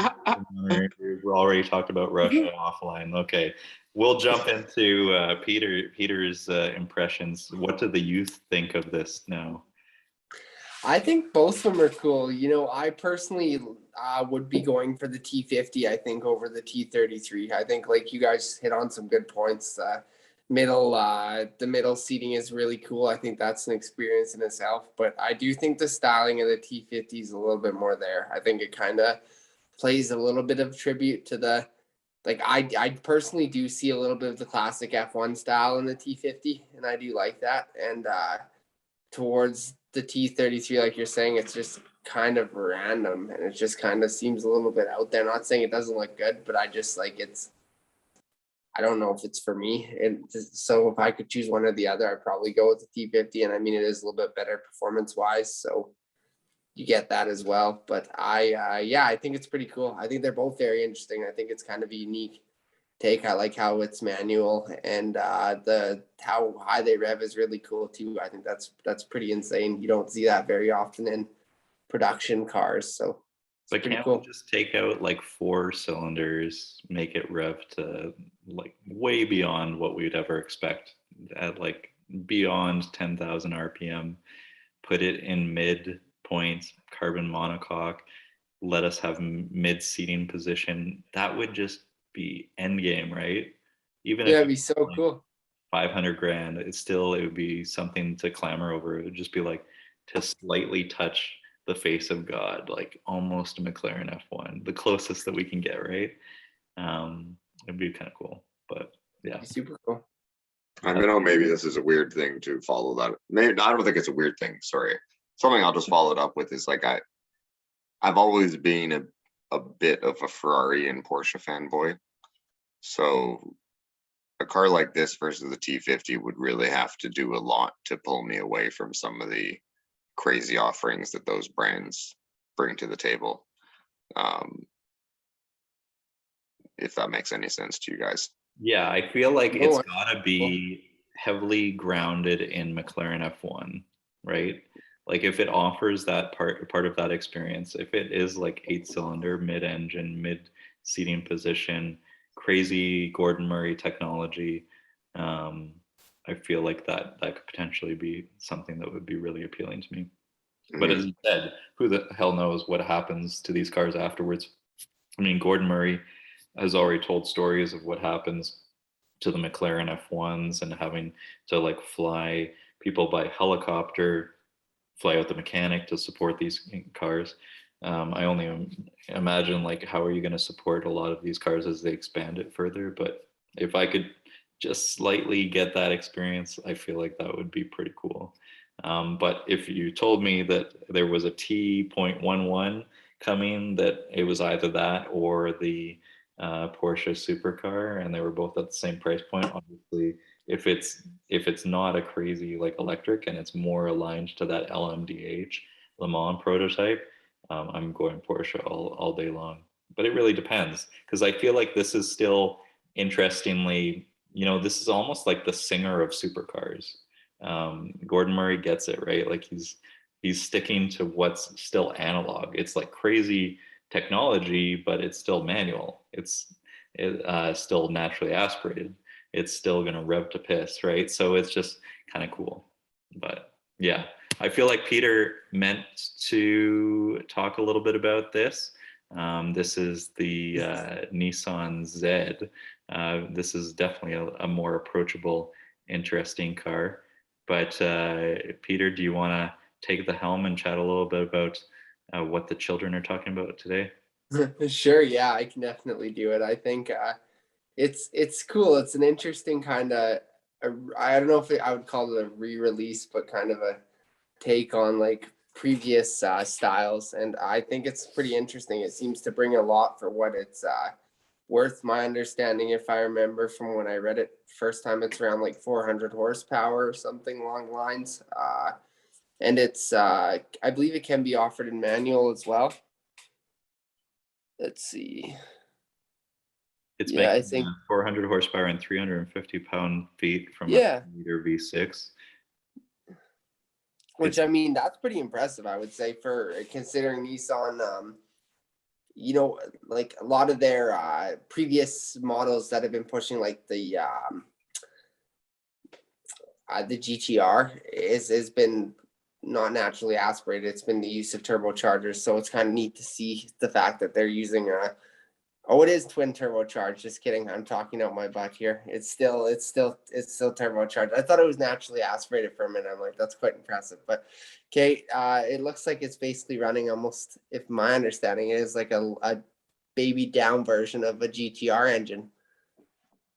We already talked about Russia offline. Okay, we'll jump into Peter's impressions. What do the youth think of this now? I think both of them are cool. I personally would be going for the T50, I think, over the T33. I think, like, you guys hit on some good points. The middle seating is really cool. I think that's an experience in itself. But I do think the styling of the T50 is a little bit more there. I think it kind of plays a little bit of tribute to the, like, I personally do see a little bit of the classic F1 style in the T50, and I do like that. And towards the T33, like you're saying, it's just kind of random and it just kind of seems a little bit out there. Not saying it doesn't look good, but I just like I don't know if it's for me. So if I could choose one or the other, I'd probably go with the T50. And I mean, it is a little bit better performance wise, so you get that as well. But I think it's pretty cool. I think they're both very interesting. I think it's kind of a unique take. I like how it's manual, and how high they rev is really cool too. I think that's pretty insane. You don't see that very often in production cars, so it's pretty cool. Just take out like 4 cylinders, make it rev to like way beyond what we'd ever expect, at like beyond 10,000 RPM, put it in mid points, carbon monocoque, let us have mid seating position. That would just be end game, right? Even if it'd be so like cool. 500 grand, it would be something to clamor over. It would just be like to slightly touch the face of God, like almost a McLaren F1, the closest that we can get, right? It'd be kind of cool, but yeah, super cool. I know maybe this is a weird thing to follow that. Maybe I don't think it's a weird thing. Sorry, something I'll just follow it up with is like I've always been a bit of a Ferrari and Porsche fanboy. So a car like this versus the T50 would really have to do a lot to pull me away from some of the crazy offerings that those brands bring to the table. If that makes any sense to you guys. Yeah, I feel like it's gotta be heavily grounded in McLaren F1, right? Like if it offers that part of that experience, if it is like 8-cylinder, mid-engine, mid-seating position, crazy Gordon Murray technology, I feel like that could potentially be something that would be really appealing to me. But as you said, who the hell knows what happens to these cars afterwards? I mean, Gordon Murray has already told stories of what happens to the McLaren F1s and having to like fly people by helicopter, fly out the mechanic to support these cars. I only imagine like how are you going to support a lot of these cars as they expand it further. But if I could just slightly get that experience, I feel like that would be pretty cool. But if you told me that there was a T.11 coming, that it was either that or the Porsche Supercar, and they were both at the same price point, obviously, if it's not a crazy like electric and it's more aligned to that LMDH Le Mans prototype, I'm going Porsche all day long. But it really depends, because I feel like this is still interestingly, this is almost like the singer of supercars. Gordon Murray gets it, right? Like he's he's sticking to what's still analog. It's like crazy technology, but it's still manual. It's still naturally aspirated. It's still going to rev to piss, right? So it's just kind of cool. But yeah, I feel like Peter meant to talk a little bit about this. This is the Nissan Z. This is definitely a more approachable, interesting car. But Peter, do you want to take the helm and chat a little bit about what the children are talking about today? Sure, yeah, I can definitely do it. I think it's cool. It's an interesting kind of, I don't know if I would call it a re-release, but kind of a take on like previous styles, and I think it's pretty interesting. It seems to bring a lot for what it's worth. My understanding, if I remember from when I read it first time, it's around like 400 horsepower or something along the lines. And it's I believe it can be offered in manual as well. Let's see. It's Yeah, I making think 400 horsepower and 350 pound-feet from yeah, a liter V6. which I mean that's pretty impressive. I would say for considering Nissan. You know, like a lot of their previous models that have been pushing like the GTR has been not naturally aspirated. It's been the use of turbochargers, so it's kind of neat to see the fact that they're using it is twin turbocharged. Just kidding, I'm talking out my butt here. It's still turbocharged. I thought it was naturally aspirated for a minute. I'm like, that's quite impressive. But okay, it looks like it's basically running almost, if my understanding is like a baby down version of a GTR engine.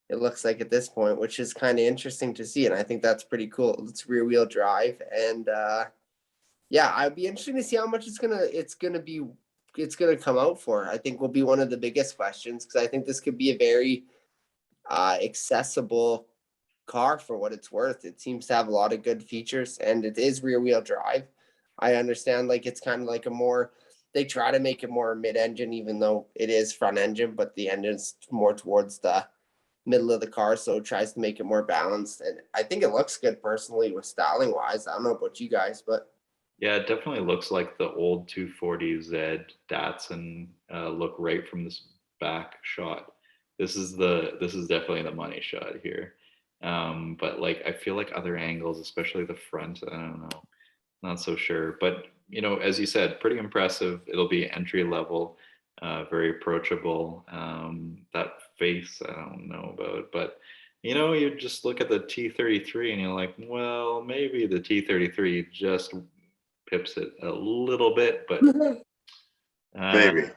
It looks like at this point, which is kind of interesting to see, and I think that's pretty cool. It's rear wheel drive, and yeah, I'd be interested to see how much it's gonna come out for. I think will be one of the biggest questions, because I think this could be a very accessible car for what it's worth. It seems to have a lot of good features, and it is rear wheel drive. I understand like it's kind of like they try to make it more mid-engine, even though it is front engine, but the engine's more towards the middle of the car, so it tries to make it more balanced. And I think it looks good personally with styling wise. I don't know about you guys, but Yeah, it definitely looks like the old 240Z Datsun look right from this back shot. This is definitely the money shot here. But like I feel like other angles, especially the front, I don't know, not so sure. But you know, as you said, pretty impressive. It'll be entry level, very approachable. That face, I don't know about, but you know, you just look at the T33 and you're like, well, maybe the T33 just pips it a little bit, but Maybe,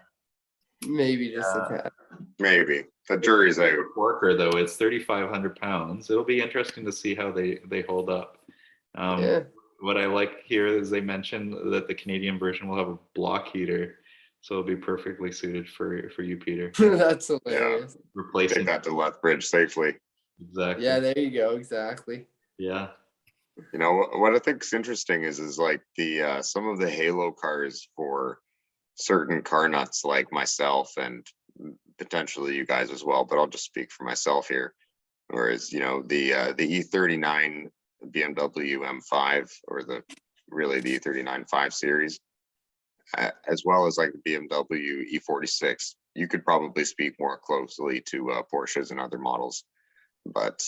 maybe just a tad. maybe the jury's out. Porker though, it's 3,500 pounds. It'll be interesting to see how they hold up. Yeah. What I like here is they mentioned that the Canadian version will have a block heater, so it'll be perfectly suited for you, Peter. That's hilarious. Replacing Take that to Lethbridge safely. exactly. Yeah, there you go. Exactly. Yeah. You know what I think is interesting is like the some of the Halo cars for certain car nuts like myself and potentially you guys as well, but I'll just speak for myself here. Whereas, you know, the E39 BMW M5 or the E39 5 Series, as well as like the BMW E46, you could probably speak more closely to Porsches and other models. But,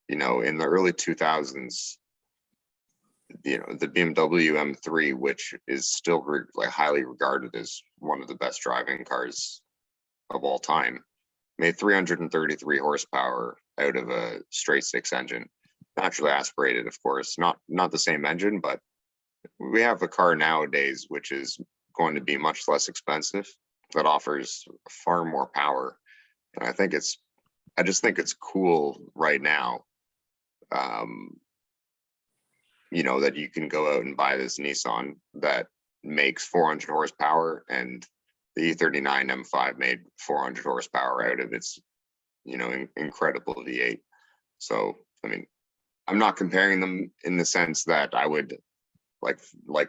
you know, in the early 2000s, you know, the BMW M3, which is still like highly regarded as one of the best driving cars of all time, made 333 horsepower out of a straight six engine, naturally aspirated, of course, not the same engine, but we have a car nowadays which is going to be much less expensive that offers far more power. And I just think it's cool right now. You know, that you can go out and buy this Nissan that makes 400 horsepower, and the E39 M5 made 400 horsepower out of its, you know, incredible V8. So, I mean, I'm not comparing them in the sense that I would like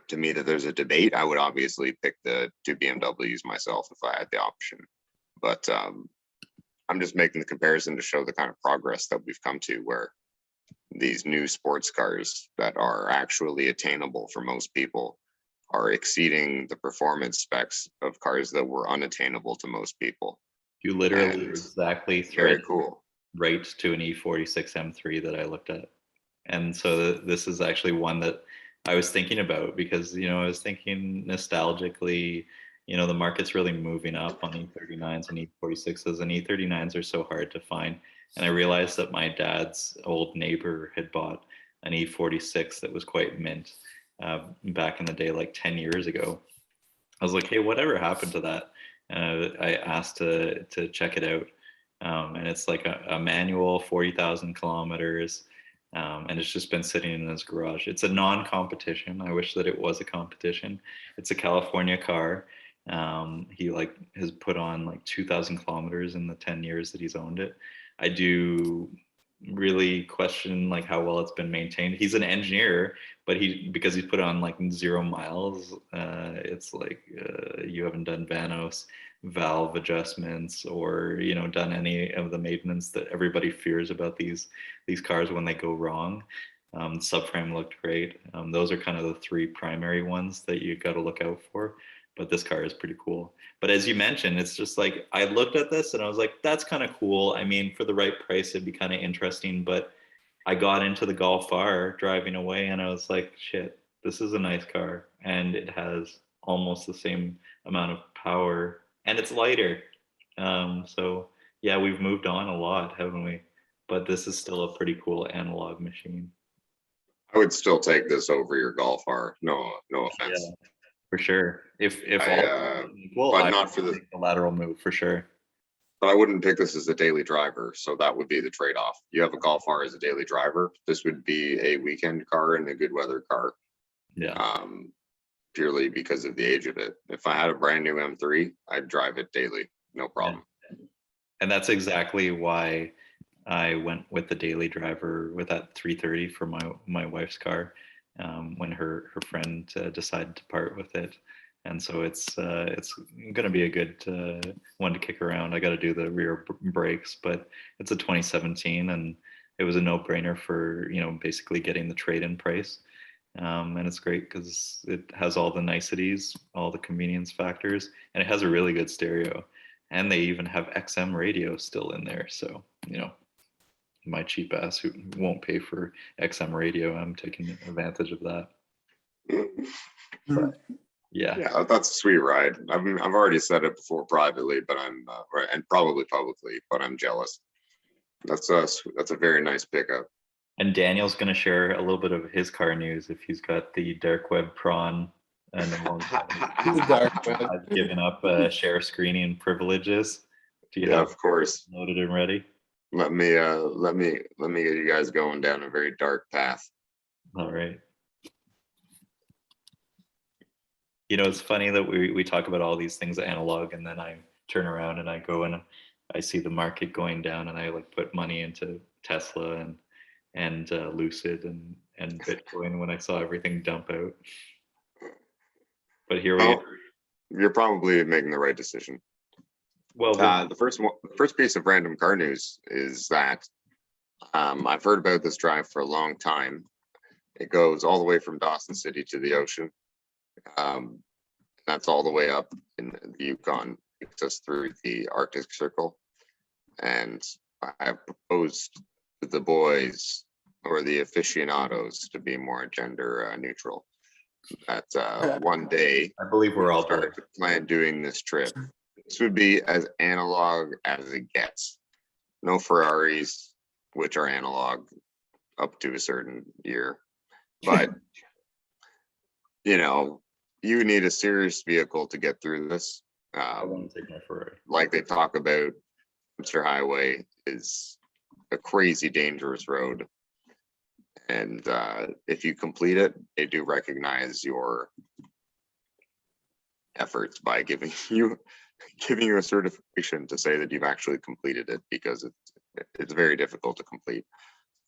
to me that there's a debate. I would obviously pick the two BMWs myself if I had the option. But I'm just making the comparison to show the kind of progress that we've come to, where these new sports cars that are actually attainable for most people are exceeding the performance specs of cars that were unattainable to most people. You literally And exactly very thread cool. right to an E46 M3 that I looked at. And so this is actually one that I was thinking about because, I was thinking nostalgically, the market's really moving up on E39s and E46s, and E39s are so hard to find. And I realized that my dad's old neighbor had bought an E46 that was quite mint back in the day, like 10 years ago. I was like, hey, whatever happened to that? I asked to check it out. And it's like a manual, 40,000 kilometers. And it's just been sitting in his garage. It's a non-competition. I wish that it was a competition. It's a California car. He has put on like 2,000 kilometers in the 10 years that he's owned it. I do really question like how well it's been maintained. He's an engineer, but because he's put on like 0 miles, it's like you haven't done Vanos valve adjustments or done any of the maintenance that everybody fears about these cars when they go wrong. Subframe looked great. Those are kind of the 3 primary ones that you got to look out for. But this car is pretty cool. But as you mentioned, it's just like I looked at this and I was like, that's kind of cool. I mean, for the right price, it'd be kind of interesting. But I got into the Golf R driving away and I was like, shit, this is a nice car. And it has almost the same amount of power and it's lighter. So yeah, we've moved on a lot, haven't we? But this is still a pretty cool analog machine. I would still take this over your Golf R. No offense. Yeah, for sure. If but not for the lateral move for sure. But I wouldn't pick this as a daily driver, so that would be the trade-off. You have a Golf R as a daily driver. This would be a weekend car and a good weather car. Yeah. Purely because of the age of it. If I had a brand new M3, I'd drive it daily, no problem. Yeah. And that's exactly why I went with the daily driver with that 330 for my wife's car when her friend decided to part with it. And so it's going to be a good one to kick around. I got to do the rear brakes, but it's a 2017 and it was a no-brainer for, basically getting the trade-in price. And it's great because it has all the niceties, all the convenience factors, and it has a really good stereo. And they even have XM radio still in there. So, my cheap ass who won't pay for XM radio, I'm taking advantage of that. But, yeah, that's a sweet ride. I've already said it before privately, but I'm and probably publicly, but I'm jealous. That's a very nice pickup. And Daniel's going to share a little bit of his car news if he's got the dark web prawn. And I've given up share screening privileges. Do you have of course loaded and ready? Let me get you guys going down a very dark path. All right. It's funny that we talk about all these things analog, and then I turn around and I go and I see the market going down, and I put money into Tesla and Lucid and Bitcoin when I saw everything dump out. But here we are. You're probably making the right decision. Well, the first piece of random car news is that I've heard about this drive for a long time. It goes all the way from Dawson City to the ocean. That's all the way up in the Yukon, just through the Arctic Circle. And I have proposed to the boys or the aficionados, to be more gender neutral, that one day I believe we're all start to plan doing this trip. This would be as analog as it gets. No Ferraris, which are analog up to a certain year. But, you need a serious vehicle to get through this. I want to take my Ferrari. Like they talk about, Mr. Highway is a crazy dangerous road. And if you complete it, they do recognize your efforts by giving you a certification to say that you've actually completed it, because it's very difficult to complete.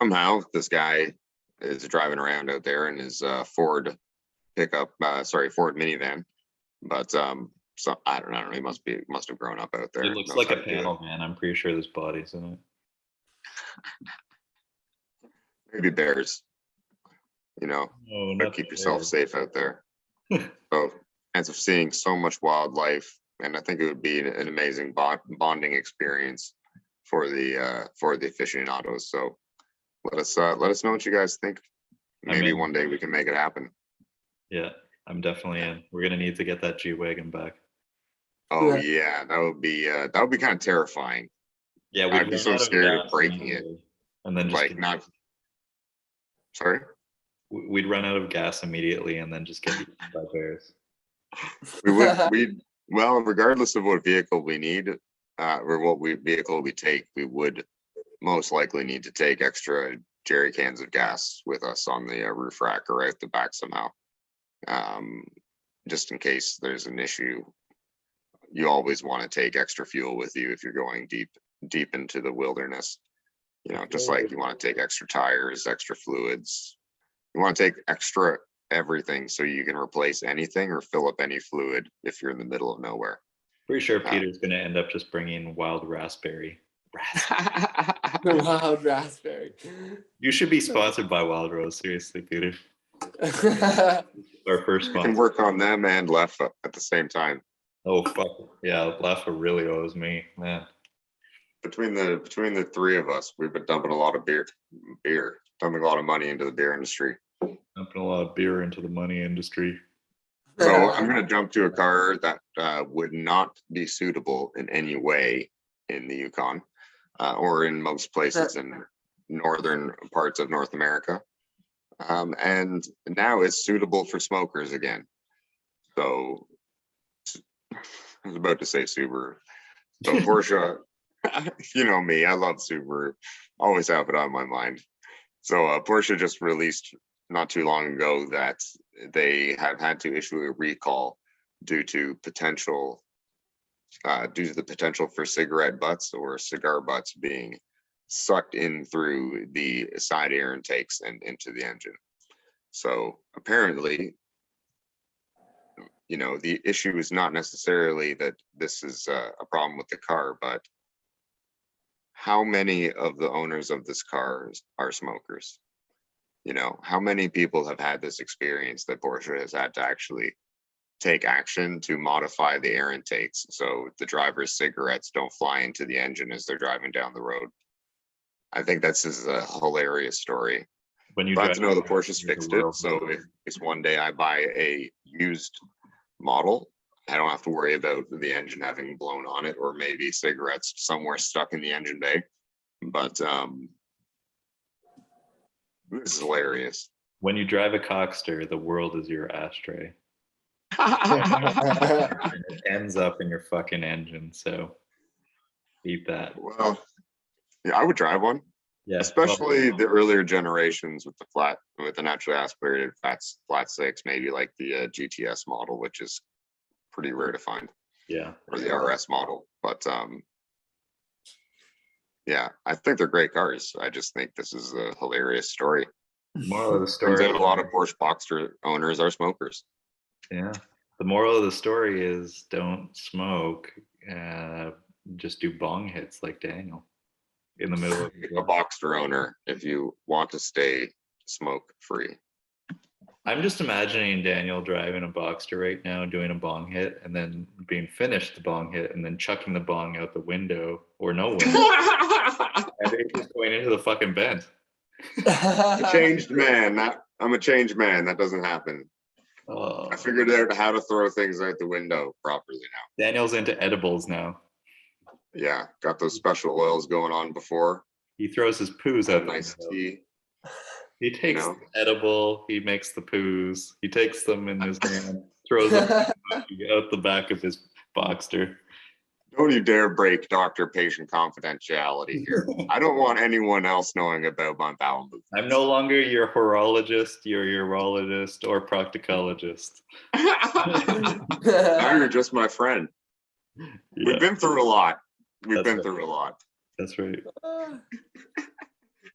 Somehow this guy is driving around out there in his Ford minivan, but so I don't know, he must have grown up out there. It looks like a panel van. I'm pretty sure there's bodies in it. maybe bears. Oh, But not keep the yourself bears. safe out there. So, as of seeing so much wildlife, and I think it would be an amazing bonding experience for the aficionados. So let us know what you guys think. Maybe one day we can make it happen. Yeah, I'm definitely in. We're gonna need to get that G-Wagon back. Oh yeah, that would be kind of terrifying. Yeah, I'd we'd be run so out of scared of gas breaking it. immediately, and then just Like not. Sorry. we'd run out of gas immediately, and then just get eaten by bears. Well, regardless of what vehicle we need, or what vehicle we take, we would most likely need to take extra jerry cans of gas with us on the roof rack or out the back somehow. Just in case there's an issue. You always want to take extra fuel with you if you're going deep into the wilderness. Just like you want to take extra tires, extra fluids. You want to take extra everything so you can replace anything or fill up any fluid if you're in the middle of nowhere. Pretty sure Peter's gonna end up just bringing wild raspberry. Wild raspberry. You should be sponsored by Wild Rose. Seriously, Peter. Our first You can sponsor. work on them and Leffa at the same time. Oh fuck yeah, Leffa really owes me, man. Between the three of us, we've been dumping a lot of dumping a lot of money into the beer industry. Dumping a lot of beer into the money industry. So I'm going to jump to a car that would not be suitable in any way in the Yukon or in most places in northern parts of North America. And now it's suitable for smokers again. So I was about to say Subaru. So Porsche, you know me, I love Subaru. Always have it on my mind. So Porsche just released not too long ago that they have had to issue a recall due to the potential for cigarette butts or cigar butts being sucked in through the side air intakes and into the engine. So apparently, the issue is not necessarily that this is a problem with the car, but how many of the owners of this car are smokers? How many people have had this experience that Porsche has had to actually take action to modify the air intakes so the driver's cigarettes don't fly into the engine as they're driving down the road? I think this is a hilarious story. When you Glad drive to know the Porsche's fixed it. So if one day I buy a used model, I don't have to worry about the engine having blown on it or maybe cigarettes somewhere stuck in the engine bay. But this is hilarious. When you drive a Cockster, the world is your ashtray. It ends up in your fucking engine, so eat that. Well, yeah, I would drive one. Yeah, Especially the earlier generations with the naturally aspirated flat six, maybe like the GTS model, which is pretty rare to find. Yeah. Or the RS model. But yeah, I think they're great cars. I just think this is a hilarious story. Moral of the Turns story. out a lot of Porsche Boxster owners are smokers. Yeah. The moral of the story is don't smoke. Just do bong hits like Daniel in the middle of A Boxster owner if you want to stay smoke free. I'm just imagining Daniel driving a Boxster right now, doing a bong hit, and then being finished the bong hit, and then chucking the bong out the window or no window, and it's just going into the fucking vent. I'm a changed man. That doesn't happen. Oh. I figured out how to throw things out the window properly now. Daniel's into edibles now. Yeah, got those special oils going on before. He throws his poos out. Nice tea. He takes the edible, he makes the poos, he takes them in his hand, throws them out the back of his Boxster. Don't you dare break doctor-patient confidentiality here. I don't want anyone else knowing about my bowel movements. I'm no longer your horologist, your urologist, or proctologist. Now you're just my friend. Yeah. We've been through a lot. That's right.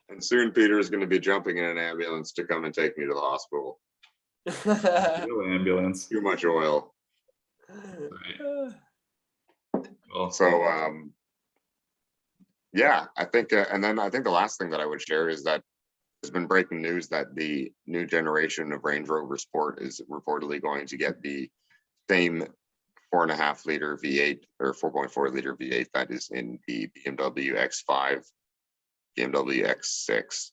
And soon Peter is going to be jumping in an ambulance to come and take me to the hospital. Ambulance. Too much oil. Right. Well, so, yeah, I think, and then I think the last thing that I would share is that there's been breaking news that the new generation of Range Rover Sport is reportedly going to get the same 4.5 liter V8 or 4.4 liter V8 that is in the BMW X5, BMW X6,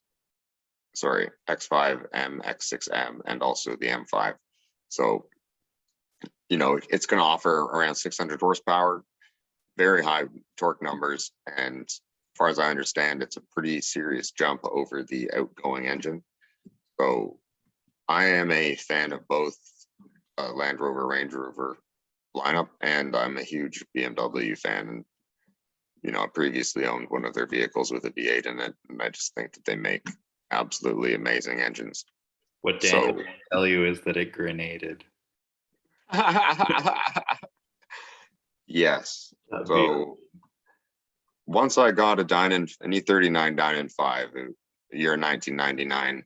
sorry, X5M, X6M, and also the M5. So, you know, it's going to offer around 600 horsepower, very high torque numbers, and as far as I understand, it's a pretty serious jump over the outgoing engine. So I am a fan of both Land Rover, Range Rover lineup, and I'm a huge BMW fan. And, you know, I previously owned one of their vehicles with a V8 in it, and I just think that they make absolutely amazing engines. What Daniel will tell you is that it grenaded. Yes. So once I got an E39 Dynon 5, year 1999,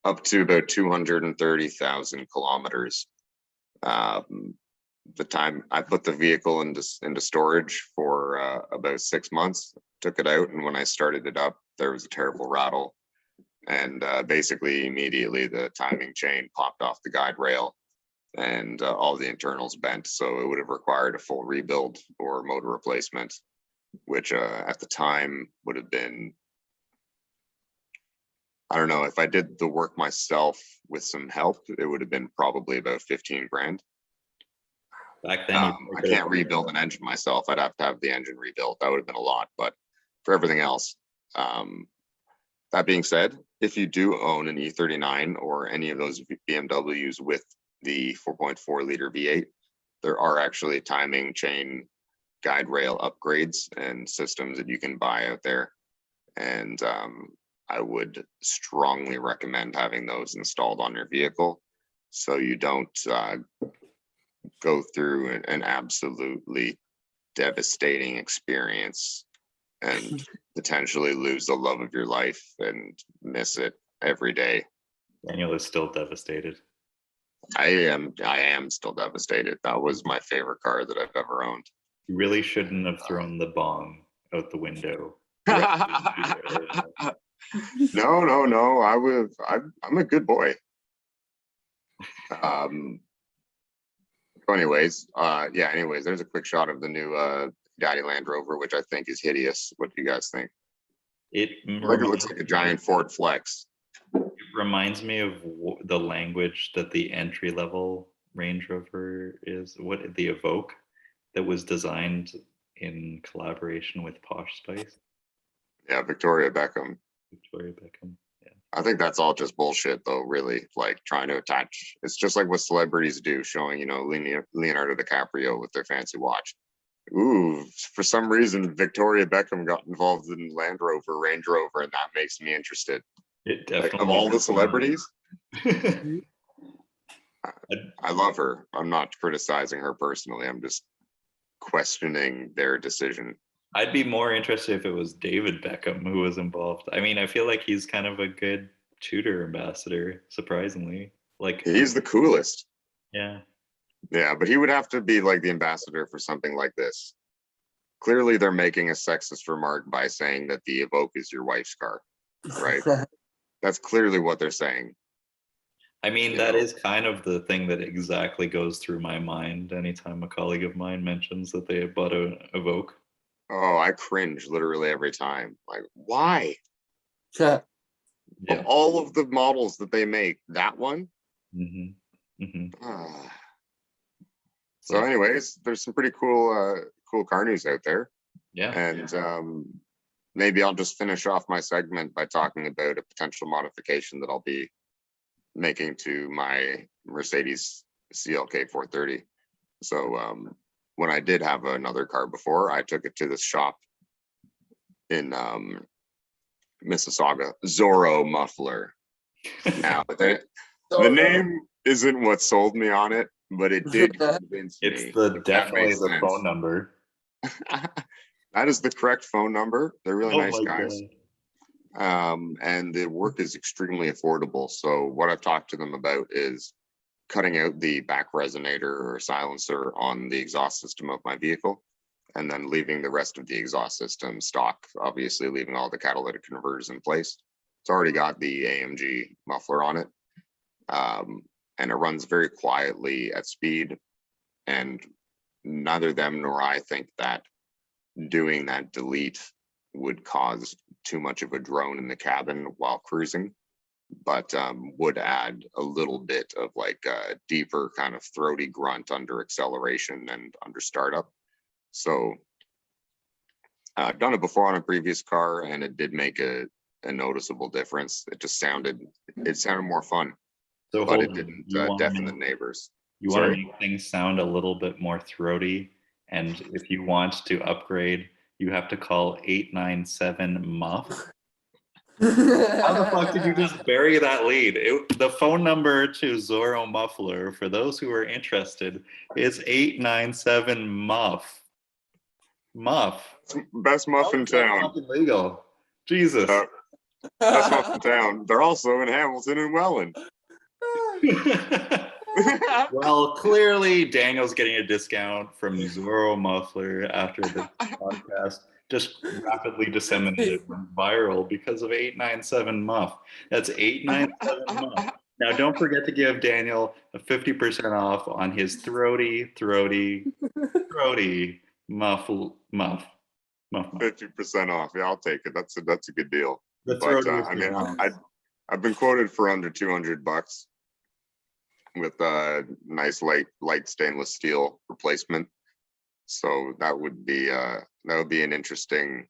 up to about 230,000 kilometers. The time I put the vehicle into storage for about 6 months, took it out, and when I started it up, there was a terrible rattle, and basically immediately the timing chain popped off the guide rail, and all the internals bent. So it would have required a full rebuild or motor replacement, which at the time would have been, I don't know, if I did the work myself with some help, it would have been probably about 15 grand. Back then, I can't rebuild an engine myself. I'd have to have the engine rebuilt. That would have been a lot, but for everything else, that being said, if you do own an E39 or any of those BMWs with the 4.4 liter V8, there are actually timing chain guide rail upgrades and systems that you can buy out there. And I would strongly recommend having those installed on your vehicle so you don't go through an absolutely devastating experience and potentially lose the love of your life and miss it every day. Daniel is still devastated. I am still devastated. That was my favorite car that I've ever owned. You really shouldn't have thrown the bong out the window. No. I'm a good boy. Anyways, there's a quick shot of the new Daddy Land Rover, which I think is hideous. What do you guys think? It looks like a giant Ford Flex. It reminds me of the language that the entry-level Range Rover is. What, the Evoque, that was designed in collaboration with Posh Spice. Yeah, Victoria Beckham. Yeah. I think that's all just bullshit, though. Really, like trying to attach. It's just like what celebrities do, showing Leonardo DiCaprio with their fancy watch. Ooh, for some reason, Victoria Beckham got involved in Land Rover, Range Rover, and that makes me interested. It definitely, like, of all the celebrities, I love her. I'm not criticizing her personally. I'm just questioning their decision. I'd be more interested if it was David Beckham who was involved. I mean, I feel like he's kind of a good Tudor ambassador, surprisingly. Like, he's the coolest. Yeah. Yeah, but he would have to be like the ambassador for something like this. Clearly, they're making a sexist remark by saying that the Evoque is your wife's car, right? That's clearly what they're saying. I mean, that is kind of the thing that exactly goes through my mind anytime a colleague of mine mentions that they bought an Evoque. Oh, I cringe literally every time. Like, why? Yeah. Of all of the models that they make, that one? Mm-hmm. Mm-hmm. So anyways, there's some pretty cool car news out there. Yeah. And maybe I'll just finish off my segment by talking about a potential modification that I'll be making to my Mercedes CLK 430. So when I did have another car before, I took it to this shop in Mississauga, Zorro Muffler. Now, the name isn't what sold me on it, but it did convince me. It's definitely the phone number. That is the correct phone number. They're really nice guys. God. And the work is extremely affordable. So what I've talked to them about is cutting out the back resonator or silencer on the exhaust system of my vehicle, and then leaving the rest of the exhaust system stock, obviously leaving all the catalytic converters in place. It's already got the AMG muffler on it, and it runs very quietly at speed. And neither them nor I think that doing that delete would cause too much of a drone in the cabin while cruising, but would add a little bit of like a deeper kind of throaty grunt under acceleration and under startup. So I've done it before on a previous car, and it did make a noticeable difference. It just sounded more fun, So but hold it on. didn't You want to deafen the make, neighbors. you want to Sorry? make things sound a little bit more throaty, and if you want to upgrade, you have to call 897 muff. How the fuck did you just bury that lead? The phone number to Zorro Muffler, for those who are interested, is 897 muff. Muff. Best muff in town. Fucking legal. Jesus. Best muff in town. They're also in Hamilton and Welland. Well, clearly Daniel's getting a discount from Zorro Muffler after the podcast just rapidly disseminated, went viral because of 897 Muff. That's 897 Muff. Now, don't forget to give Daniel a 50% off on his throaty muff. 50% off. Yeah, I'll take it. That's a good deal. The But throatiest I mean, muff. I've been quoted for under $200 with a nice light stainless steel replacement. So that would be an interesting,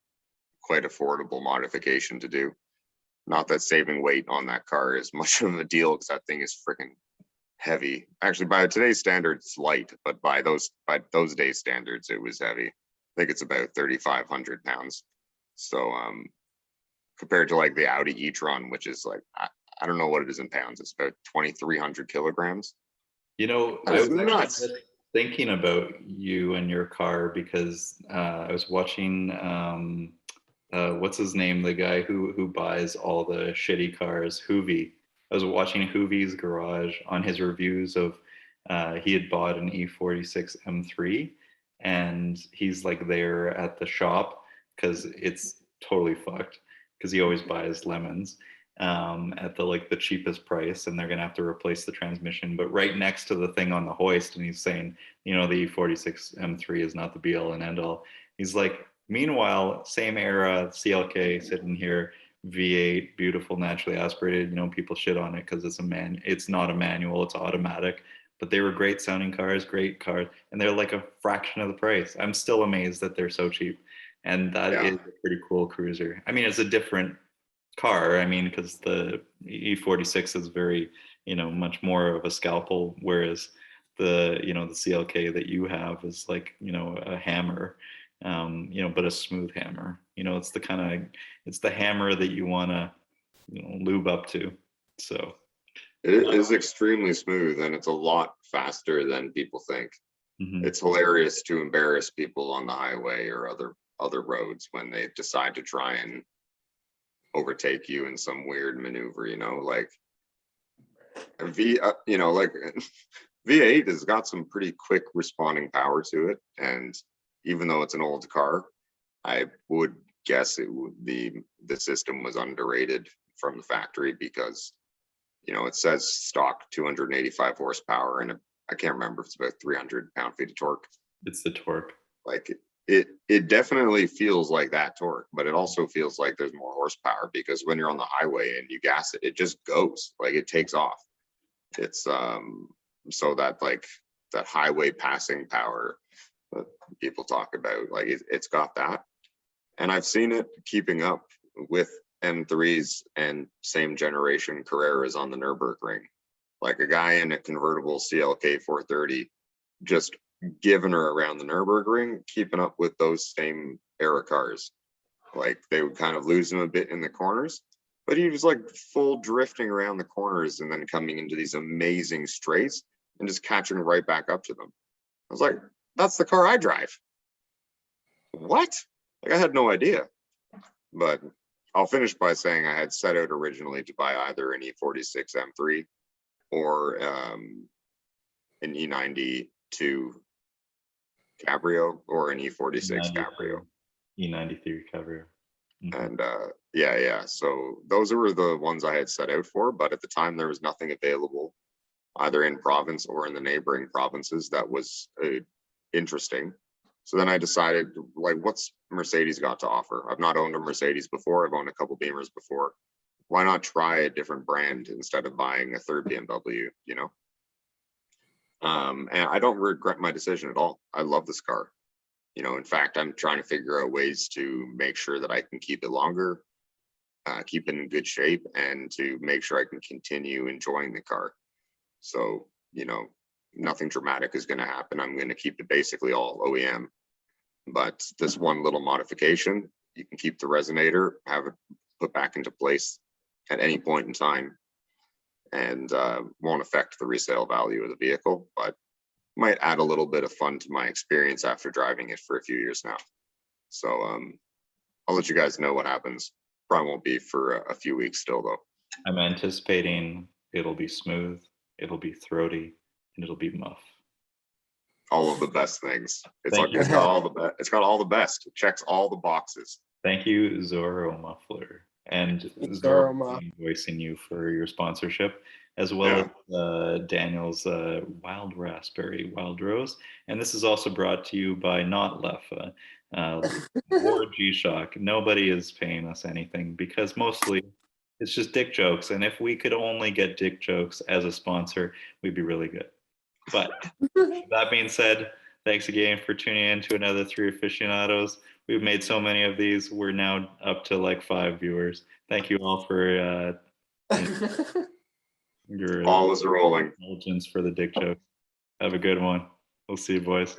quite affordable modification to do. Not that saving weight on that car is much of a deal, because that thing is freaking heavy. Actually, by today's standards, it's light, but by those days' standards, it was heavy. I think it's about 3,500 pounds. So compared to like the Audi e-tron, which is like, I don't know what it is in pounds. It's about 2,300 kilograms. You know, That I is was actually nuts. just thinking about you and your car because I was watching what's his name, the guy who buys all the shitty cars, Hoovy. I was watching Hoovy's garage on his reviews of he had bought an E46 M3, and he's like there at the shop because it's totally fucked because he always buys lemons at the cheapest price, and they're gonna have to replace the transmission. But right next to the thing on the hoist, and he's saying, you know, the E46 M3 is not the be all and end all. He's like, meanwhile, same era CLK sitting here, V8, beautiful, naturally aspirated. You know, people shit on it because it's not a manual, it's automatic. But they were great sounding cars, great cars, and they're like a fraction of the price. I'm still amazed that they're so cheap, and that is a pretty cool cruiser. I mean, it's a different car. I mean, because the E46 is very, you know, much more of a scalpel, whereas the CLK that you have is like, you know, a hammer, you know, but a smooth hammer. You know, it's the hammer that you want to, you know, lube up to. So It is extremely smooth, and it's a lot faster than people think. It's hilarious to embarrass people on the highway or other roads when they decide to try and overtake you in some weird maneuver, you know, like V8 has got some pretty quick responding power to it. And even though it's an old car, I would guess the system was underrated from the factory, because, you know, it says stock 285 horsepower, and I can't remember if it's about 300 pound-feet of torque. it's the torque. Like it definitely feels like that torque, but it also feels like there's more horsepower, because when you're on the highway and you gas it, it just goes, like it takes off. It's so that that highway passing power that people talk about, like it's got that. And I've seen it keeping up with M3s and same generation Carreras on the Nürburgring. Like a guy in a convertible CLK 430 just giving her around the Nürburgring, keeping up with those same era cars. Like they would kind of lose him a bit in the corners, but he was like full drifting around the corners and then coming into these amazing straights and just catching right back up to them. I was like, that's the car I drive. What? Like, I had no idea. But I'll finish by saying I had set out originally to buy either an E46 M3 or an E92 Cabrio or an E46 Cabrio. E93 Cabrio. Mhm. And yeah. So those were the ones I had set out for, but at the time there was nothing available either in province or in the neighboring provinces that was interesting. So then I decided, like, what's Mercedes got to offer? I've not owned a Mercedes before. I've owned a couple Beamers before. Why not try a different brand instead of buying a third BMW, you know? And I don't regret my decision at all. I love this car. You know, in fact, I'm trying to figure out ways to make sure that I can keep it longer, keep it in good shape, and to make sure I can continue enjoying the car. So, you know, nothing dramatic is going to happen. I'm going to keep it basically all OEM. But this one little modification, you can keep the resonator, have it put back into place at any point in time, and won't affect the resale value of the vehicle, but might add a little bit of fun to my experience after driving it for a few years now. So I'll let you guys know what happens. Probably won't be for a few weeks still, though. I'm anticipating it'll be smooth, it'll be throaty, and it'll be muff. All of the best things. It's Thank like it's you. got all the best. It's got all the best. It checks all the boxes. Thank you, Zorro Muffler. And Zorro Zorro Muff. invoicing you for your sponsorship, as well as Daniel's Wild Raspberry Wild Rose. And this is also brought to you by not Leffa or G-Shock. Nobody is paying us anything because mostly it's just dick jokes. And if we could only get dick jokes as a sponsor, we'd be really good. But that being said, thanks again for tuning in to another Three Aficionados. We've made so many of these. We're now up to like 5 viewers. Thank you all for your All is rolling. indulgence for the dick joke. Have a good one. We'll see you, boys.